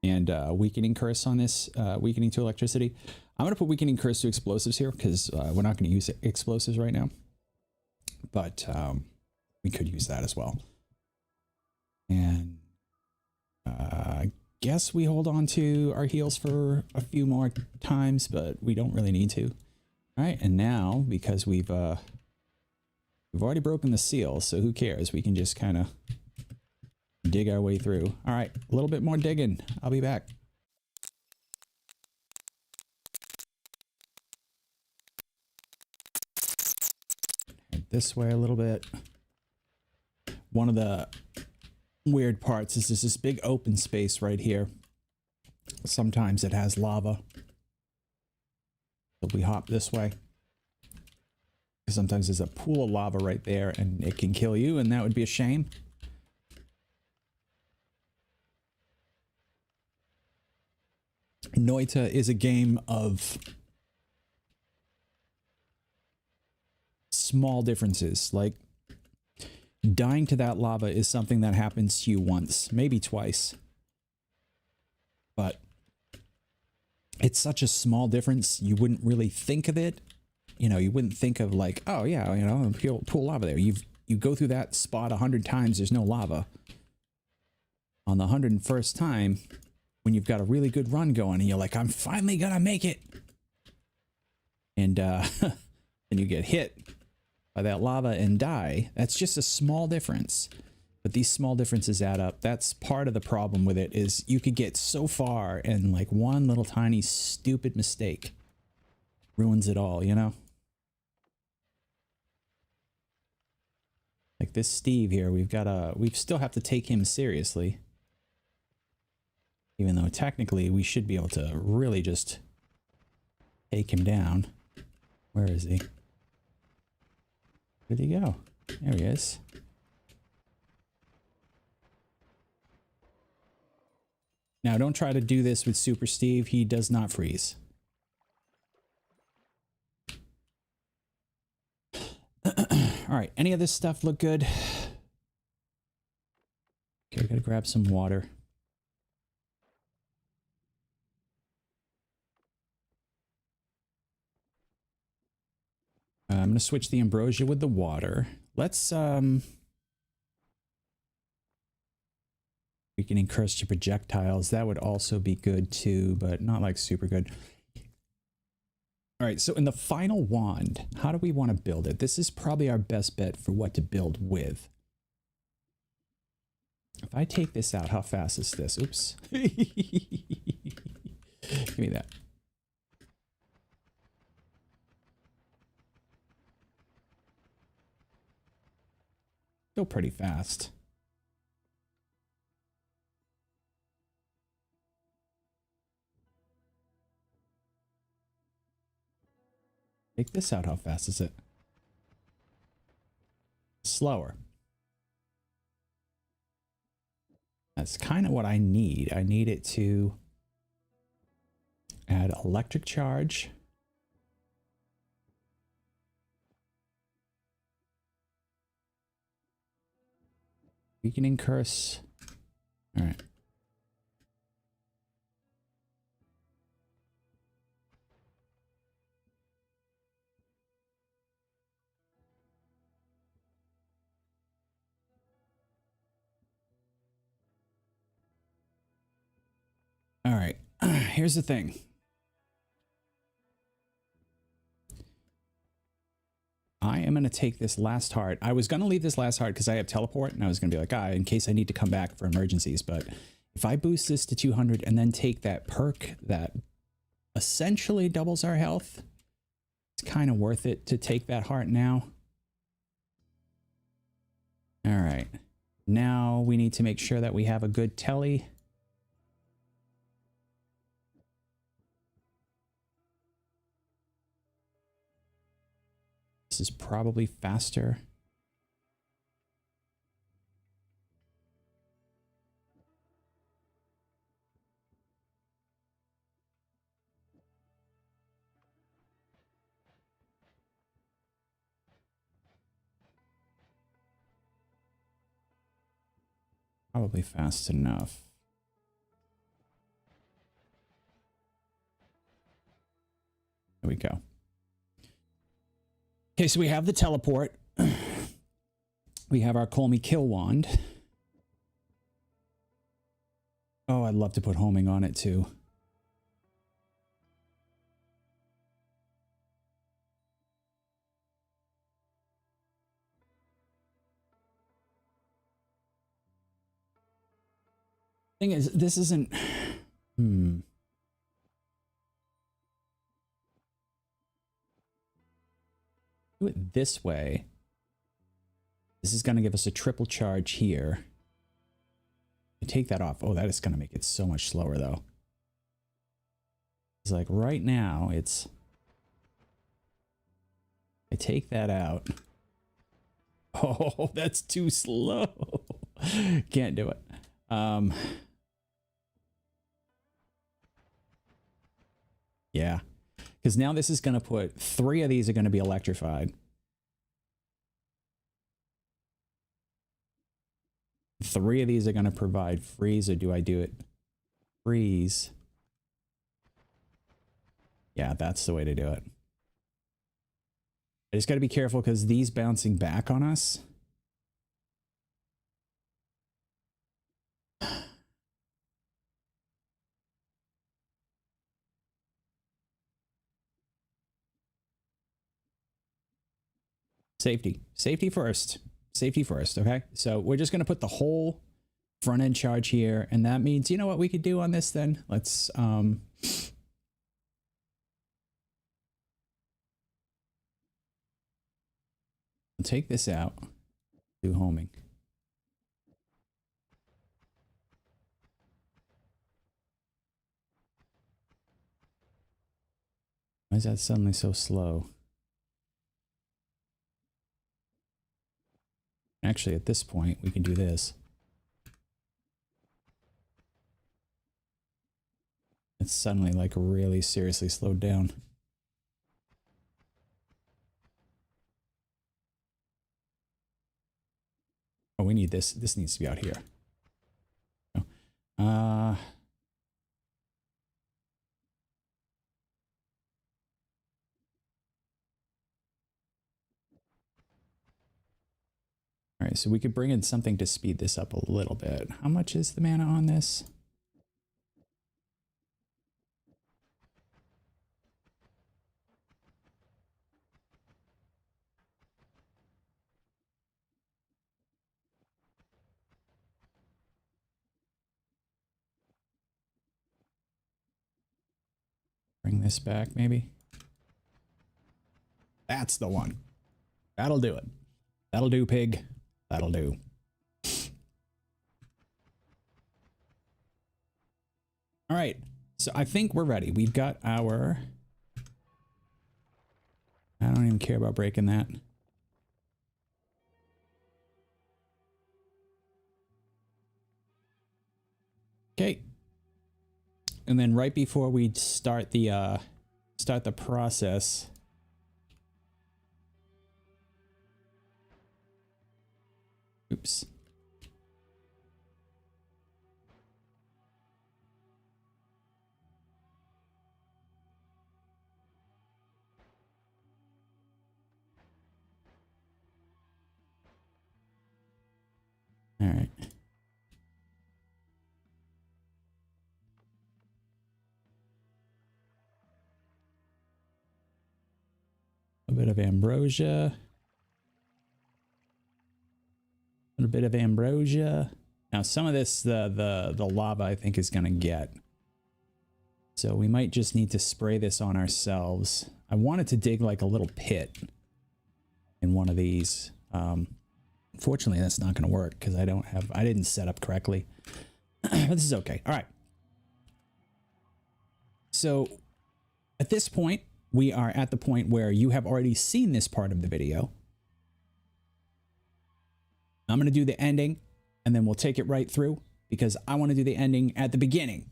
and weakening curse on this, weakening to electricity. I'm going to put weakening curse to explosives here because we're not going to use explosives right now, but we could use that as well. And guess we hold on to our heals for a few more times, but we don't really need to. All right, and now because we've already broken the seal, so who cares? We can just kind of dig our way through. All right, a little bit more digging. I'll be back. Head this way a little bit. One of the weird parts is there's this big open space right here. Sometimes it has lava. So we hop this way. Sometimes there's a pool of lava right there and it can kill you, and that would be a shame. NOITA is a game of small differences. Like, dying to that lava is something that happens to you once, maybe twice. But it's such a small difference, you wouldn't really think of it. You know, you wouldn't think of like, oh yeah, you know, pool lava there. You go through that spot 100 times, there's no lava. On the 101st time, when you've got a really good run going and you're like, I'm finally gonna make it. And then you get hit by that lava and die. That's just a small difference. But these small differences add up. That's part of the problem with it, is you could get so far and like one little tiny stupid mistake ruins it all, you know? Like this Steve here, we still have to take him seriously. Even though technically we should be able to really just take him down. Where is he? Where'd he go? There he is. Now don't try to do this with Super Steve. He does not freeze. All right, any of this stuff look good? Okay, I gotta grab some water. I'm going to switch the ambrosia with the water. Let's, we can incurse your projectiles. That would also be good too, but not like super good. All right, so in the final wand, how do we want to build it? This is probably our best bet for what to build with. If I take this out, how fast is this? Oops. Give me that. Still pretty fast. Take this out, how fast is it? Slower. That's kind of what I need. I need it to add electric charge. Weakening curse. All right. All right. Here's the thing. I am going to take this last heart. I was going to leave this last heart because I have teleport, and I was going to be like, in case I need to come back for emergencies. But if I boost this to 200 and then take that perk that essentially doubles our health, it's kind of worth it to take that heart now. All right. Now we need to make sure that we have a good telly. This is probably faster. Probably fast enough. There we go. Okay, so we have the teleport. We have our Call Me Kill wand. Oh, I'd love to put homing on it too. Thing is, this isn't... Do it this way. This is going to give us a triple charge here. Take that off. Oh, that is going to make it so much slower though. It's like right now it's... I take that out. Oh, that's too slow. Can't do it. Yeah. Because now this is going to put 3 of these are going to be electrified. 3 of these are going to provide freeze, or do I do it? Freeze. Yeah, that's the way to do it. I just got to be careful because these bouncing back on us. Safety. Safety first. Safety first, okay? So we're just going to put the whole front end charge here, and that means, you know what we could do on this then? Let's we'll take this out. Do homing. Why is that suddenly so slow? Actually, at this point, we can do this. It's suddenly like really seriously slowed down. Oh, we need this. This needs to be out here. Oh. So we could bring in something to speed this up a little bit. How much is the mana on this? Bring this back, maybe. That's the one. That'll do it. That'll do, pig. That'll do. All right. So I think we're ready. We've got our... I don't even care about breaking that. Okay. And then right before we start the process, oops. All right. A bit of ambrosia. A little bit of ambrosia. Now some of this, the lava I think is gonna get. So we might just need to spray this on ourselves. I wanted to dig like a little pit in one of these. Unfortunately, that's not gonna work because I didn't set up correctly. But this is okay. All right. So at this point, we are at the point where you have already seen this part of the video. I'm going to do the ending and then we'll take it right through because I want to do the ending at the beginning.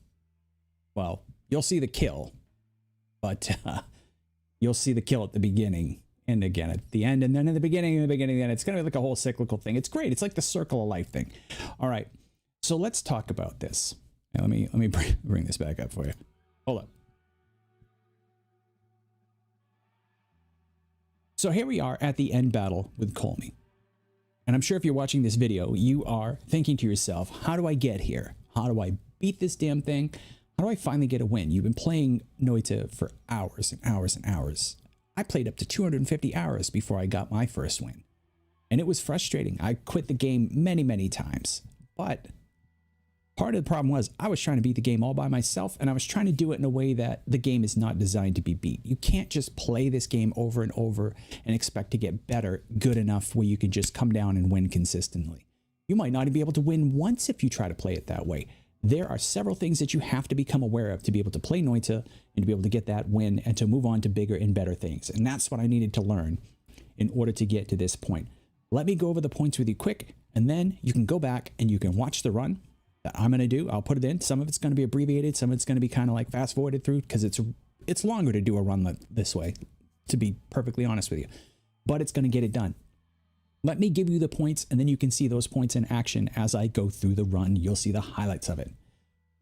Well, you'll see the kill, but you'll see the kill at the beginning and again at the end and then in the beginning and the beginning. And it's going to be like a whole cyclical thing. It's great. It's like the circle of life thing. All right. So let's talk about this. Now, let me bring this back up for you. Hold up. So here we are at the end battle with Colmy. And I'm sure if you're watching this video, you are thinking to yourself, how do I get here? How do I beat this damn thing? How do I finally get a win? You've been playing NOITA for hours and hours and hours. I played up to 250 hours before I got my first win. And it was frustrating. I quit the game many, many times. But part of the problem was I was trying to beat the game all by myself, and I was trying to do it in a way that the game is not designed to be beat. You can't just play this game over and over and expect to get better, good enough where you can just come down and win consistently. You might not even be able to win once if you try to play it that way. There are several things that you have to become aware of to be able to play NOITA and to be able to get that win and to move on to bigger and better things. And that's what I needed to learn in order to get to this point. Let me go over the points with you quick, and then you can go back and you can watch the run that I'm going to do. I'll put it in. Some of it's going to be abbreviated. Some of it's going to be kind of like fast forwarded through because it's longer to do a run this way, to be perfectly honest with you, but it's going to get it done. Let me give you the points and then you can see those points in action as I go through the run. You'll see the highlights of it.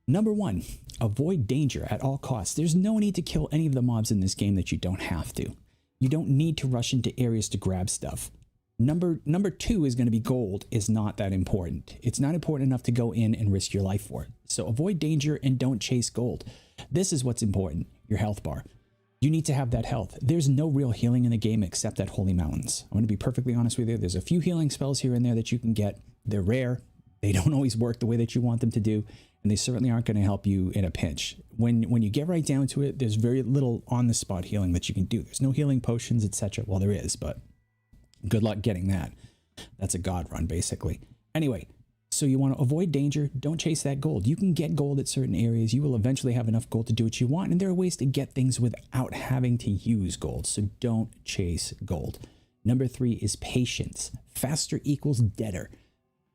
Number one, avoid danger at all costs. There's no need to kill any of the mobs in this game that you don't have to. You don't need to rush into areas to grab stuff. Number two is going to be gold is not that important. It's not important enough to go in and risk your life for it. So avoid danger and don't chase gold. This is what's important, your health bar. You need to have that health. There's no real healing in the game except at Holy Mountains. I'm going to be perfectly honest with you. There's a few healing spells here and there that you can get. They're rare. They don't always work the way that you want them to do. And they certainly aren't going to help you in a pinch. When you get right down to it, there's very little on-the-spot healing that you can do. There's no healing potions, etc. Well, there is, but good luck getting that. That's a god run, basically. Anyway, so you want to avoid danger. Don't chase that gold. You can get gold at certain areas. You will eventually have enough gold to do what you want. And there are ways to get things without having to use gold. So don't chase gold. Number three is patience. Faster equals deader.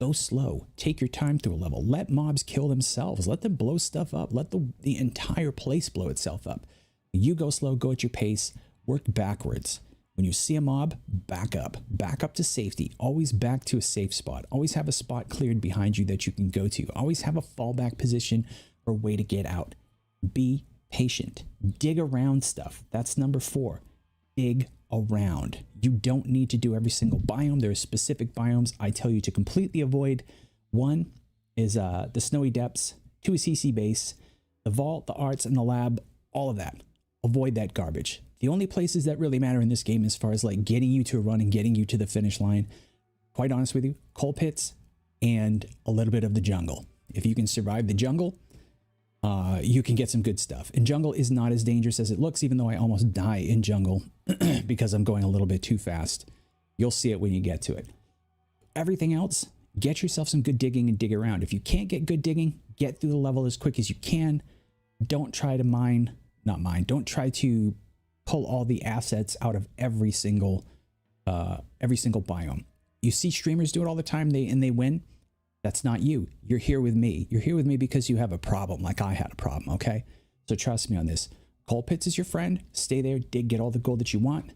Go slow. Take your time through a level. Let mobs kill themselves. Let them blow stuff up. Let the entire place blow itself up. You go slow. Go at your pace. Work backwards. When you see a mob, back up to safety. Always back to a safe spot. Always have a spot cleared behind you that you can go to. Always have a fallback position or way to get out. Be patient. Dig around stuff. That's number four. Dig around. You don't need to do every single biome. There are specific biomes I tell you to completely avoid. One is the snowy depths, 2 is Hiisi base, the vault, the arts, and the lab, all of that. Avoid that garbage. The only places that really matter in this game as far as like getting you to a run and getting you to the finish line, quite honest with you, coal pits and a little bit of the jungle. If you can survive the jungle, you can get some good stuff. And jungle is not as dangerous as it looks, even though I almost die in jungle because I'm going a little bit too fast. You'll see it when you get to it. Everything else, get yourself some good digging and dig around. If you can't get good digging, get through the level as quick as you can. Don't try to don't try to pull all the assets out of every single biome. You see streamers do it all the time, they win. That's not you. You're here with me. You're here with me because you have a problem, like I had a problem, okay? So trust me on this. Coal pits is your friend. Stay there, dig, get all the gold that you want.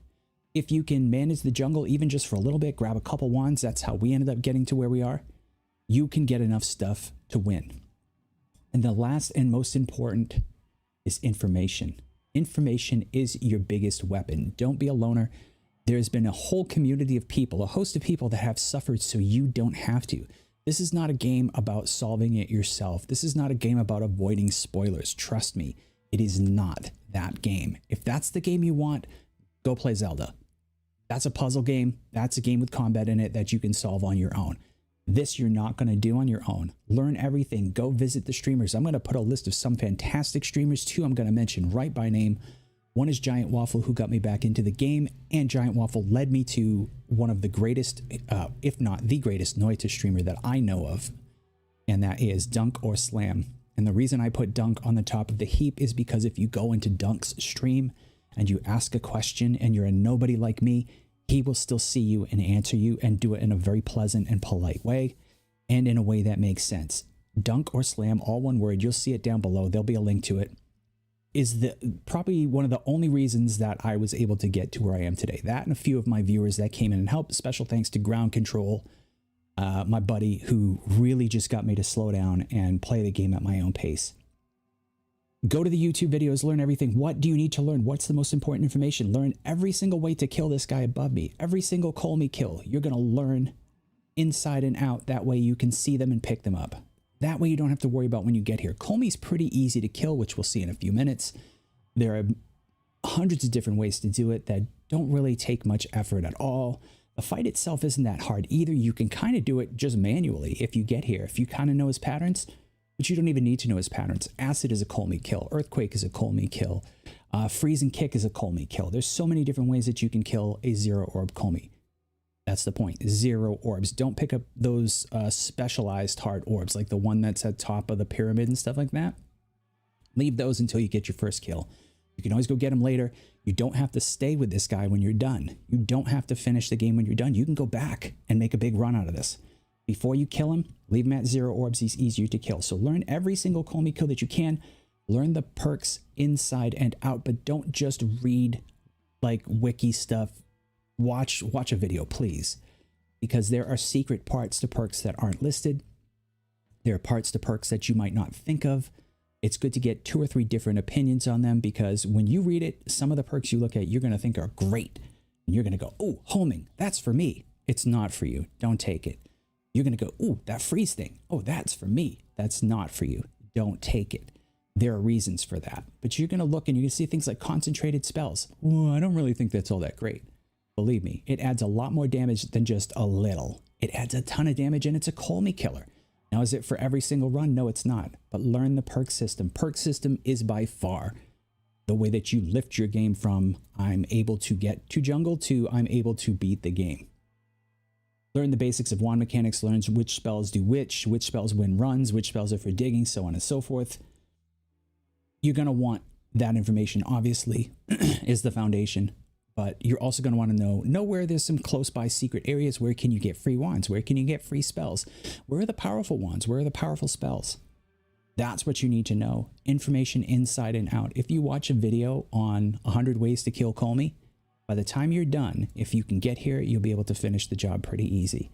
If you can manage the jungle, even just for a little bit, grab a couple wands. That's how we ended up getting to where we are. You can get enough stuff to win. And the last and most important is information. Information is your biggest weapon. Don't be a loner. There's been a whole community of people, a host of people that have suffered so you don't have to. This is not a game about solving it yourself. This is not a game about avoiding spoilers. Trust me, it is not that game. If that's the game you want, go play Zelda. That's a puzzle game. That's a game with combat in it that you can solve on your own. This you're not going to do on your own. Learn everything. Go visit the streamers. I'm going to put a list of some fantastic streamers. 2 I'm going to mention right by name. One is Giant Waffle, who got me back into the game, and Giant Waffle led me to one of the greatest, if not the greatest, NOITA streamer that I know of, and that is Dunk or Slam. And the reason I put Dunk on the top of the heap is because if you go into Dunk's stream and you ask a question and you're a nobody like me, he will still see you and answer you and do it in a very pleasant and polite way and in a way that makes sense. Dunk or Slam, all one word. You'll see it down below. There'll be a link to it. Is probably one of the only reasons that I was able to get to where I am today. That and a few of my viewers that came in and helped. Special thanks to Ground Control, my buddy, who really just got me to slow down and play the game at my own pace. Go to the YouTube videos, learn everything. What do you need to learn? What's the most important information? Learn every single way to kill this guy above me. Every single Colmy kill. You're going to learn inside and out. That way you can see them and pick them up. That way you don't have to worry about when you get here. Colmy's pretty easy to kill, which we'll see in a few minutes. There are hundreds of different ways to do it that don't really take much effort at all. The fight itself isn't that hard either. You can kind of do it just manually if you get here. If you kind of know his patterns, but you don't even need to know his patterns. Acid is a Colmy kill. Earthquake is a Colmy kill. Freeze and Kick is a Colmy kill. There's so many different ways that you can kill a 0 orb Colmy. That's the point. 0 orbs. Don't pick up those specialized hard orbs, like the one that's at top of the pyramid and stuff like that. Leave those until you get your first kill. You can always go get them later. You don't have to stay with this guy when you're done. You don't have to finish the game when you're done. You can go back and make a big run out of this. Before you kill him, leave him at 0 orbs. He's easier to kill. So learn every single Colmy kill that you can. Learn the perks inside and out, but don't just read like wiki stuff. Watch a video, please, because there are secret parts to perks that aren't listed. There are parts to perks that you might not think of. It's good to get 2 or 3 different opinions on them, because when you read it, some of the perks you look at, you're going to think are great. And you're going to go, oh, homing, that's for me. It's not for you. Don't take it. You're going to go, oh, that freeze thing. Oh, that's for me. That's not for you. Don't take it. There are reasons for that. But you're going to look and you're going to see things like concentrated spells. Oh, I don't really think that's all that great. Believe me, it adds a lot more damage than just a little. It adds a ton of damage, and it's a Colmy killer. Now, is it for every single run? No, it's not. But learn the perk system. Perk system is by far the way that you lift your game from I'm able to get to jungle to I'm able to beat the game. Learn the basics of wand mechanics, learns which spells do which spells win runs, which spells are for digging, so on and so forth. You're going to want that information, obviously, is the foundation. But you're also going to want to know where there's some close by secret areas. Where can you get free wands? Where can you get free spells? Where are the powerful wands? Where are the powerful spells? That's what you need to know. Information inside and out. If you watch a video on 100 ways to kill Colmy, by the time you're done, if you can get here, you'll be able to finish the job pretty easy.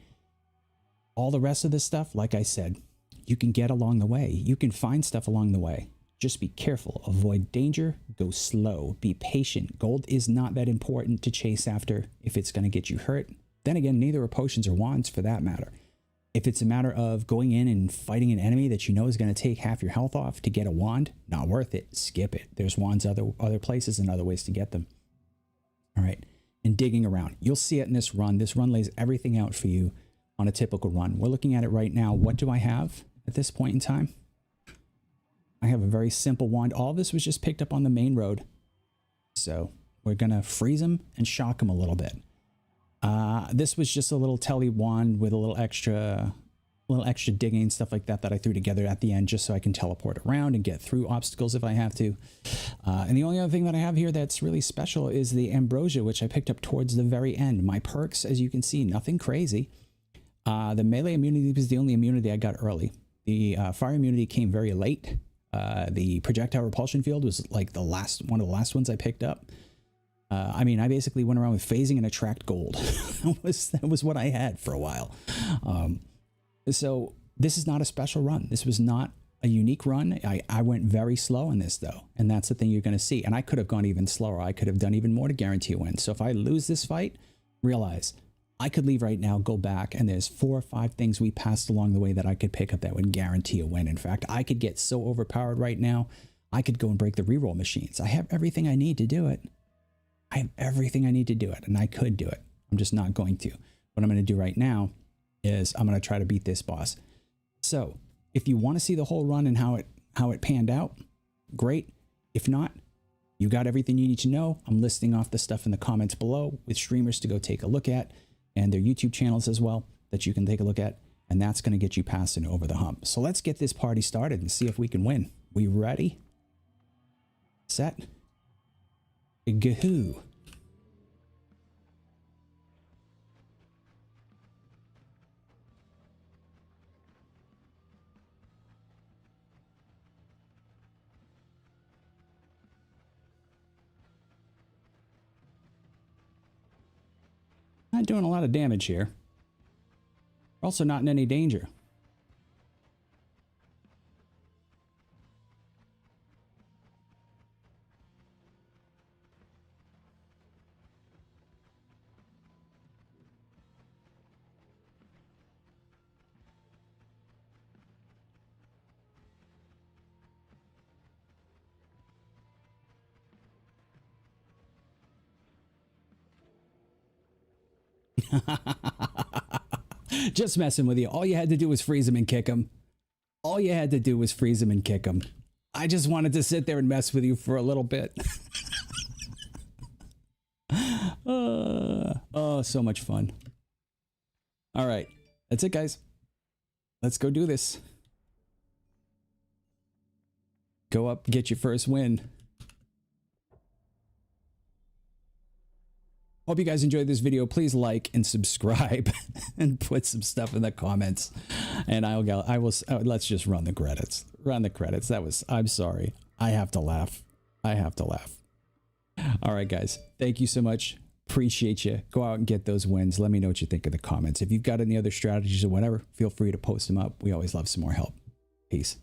All the rest of this stuff, like I said, you can get along the way. You can find stuff along the way. Just be careful, avoid danger, go slow, be patient. Gold is not that important to chase after if it's going to get you hurt. Then again, neither are potions or wands for that matter. If it's a matter of going in and fighting an enemy that you know is going to take half your health off to get a wand, not worth it. Skip it. There's wands other places and other ways to get them. All right. And digging around. You'll see it in this run. This run lays everything out for you on a typical run. We're looking at it right now. What do I have at this point in time? I have a very simple wand. All this was just picked up on the main road. So we're going to freeze them and shock them a little bit. This was just a little telly wand with a little extra digging and stuff like that I threw together at the end just so I can teleport around and get through obstacles if I have to. And the only other thing that I have here that's really special is the ambrosia, which I picked up towards the very end. My perks, as you can see, nothing crazy. The melee immunity was the only immunity I got early. The fire immunity came very late. The projectile repulsion field was like one of the last ones I picked up. I mean, I basically went around with phasing and attract gold. that was what I had for a while. So this is not a special run. This was not a unique run. I went very slow in this though. And that's the thing you're going to see. And I could have gone even slower. I could have done even more to guarantee a win. So if I lose this fight, realize I could leave right now, go back, and there's 4 or 5 things we passed along the way that I could pick up that would guarantee a win. In fact, I could get so overpowered right now, I could go and break the reroll machines. I have everything I need to do it. I have everything I need to do it, and I could do it. I'm just not going to. What I'm going to do right now is I'm going to try to beat this boss. So if you want to see the whole run and how it panned out, great. If not, you got everything you need to know. I'm listing off the stuff in the comments below with streamers to go take a look at, and their YouTube channels as well that you can take a look at, and that's going to get you passing over the hump. So let's get this party started and see if we can win. We ready? Set? Gahoo. Not doing a lot of damage here. We're also not in any danger. Just messing with you. All you had to do was freeze him and kick him. All you had to do was freeze him and kick him. I just wanted to sit there and mess with you for a little bit. Oh, so much fun. All right. That's it, guys. Let's go do this. Go up, get your first win. Hope you guys enjoyed this video. Please like and subscribe and put some stuff in the comments. And let's just run the credits. Run the credits. I'm sorry. I have to laugh. I have to laugh. All right, guys. Thank you so much. Appreciate you. Go out and get those wins. Let me know what you think in the comments. If you've got any other strategies or whatever, feel free to post them up. We always love some more help. Peace.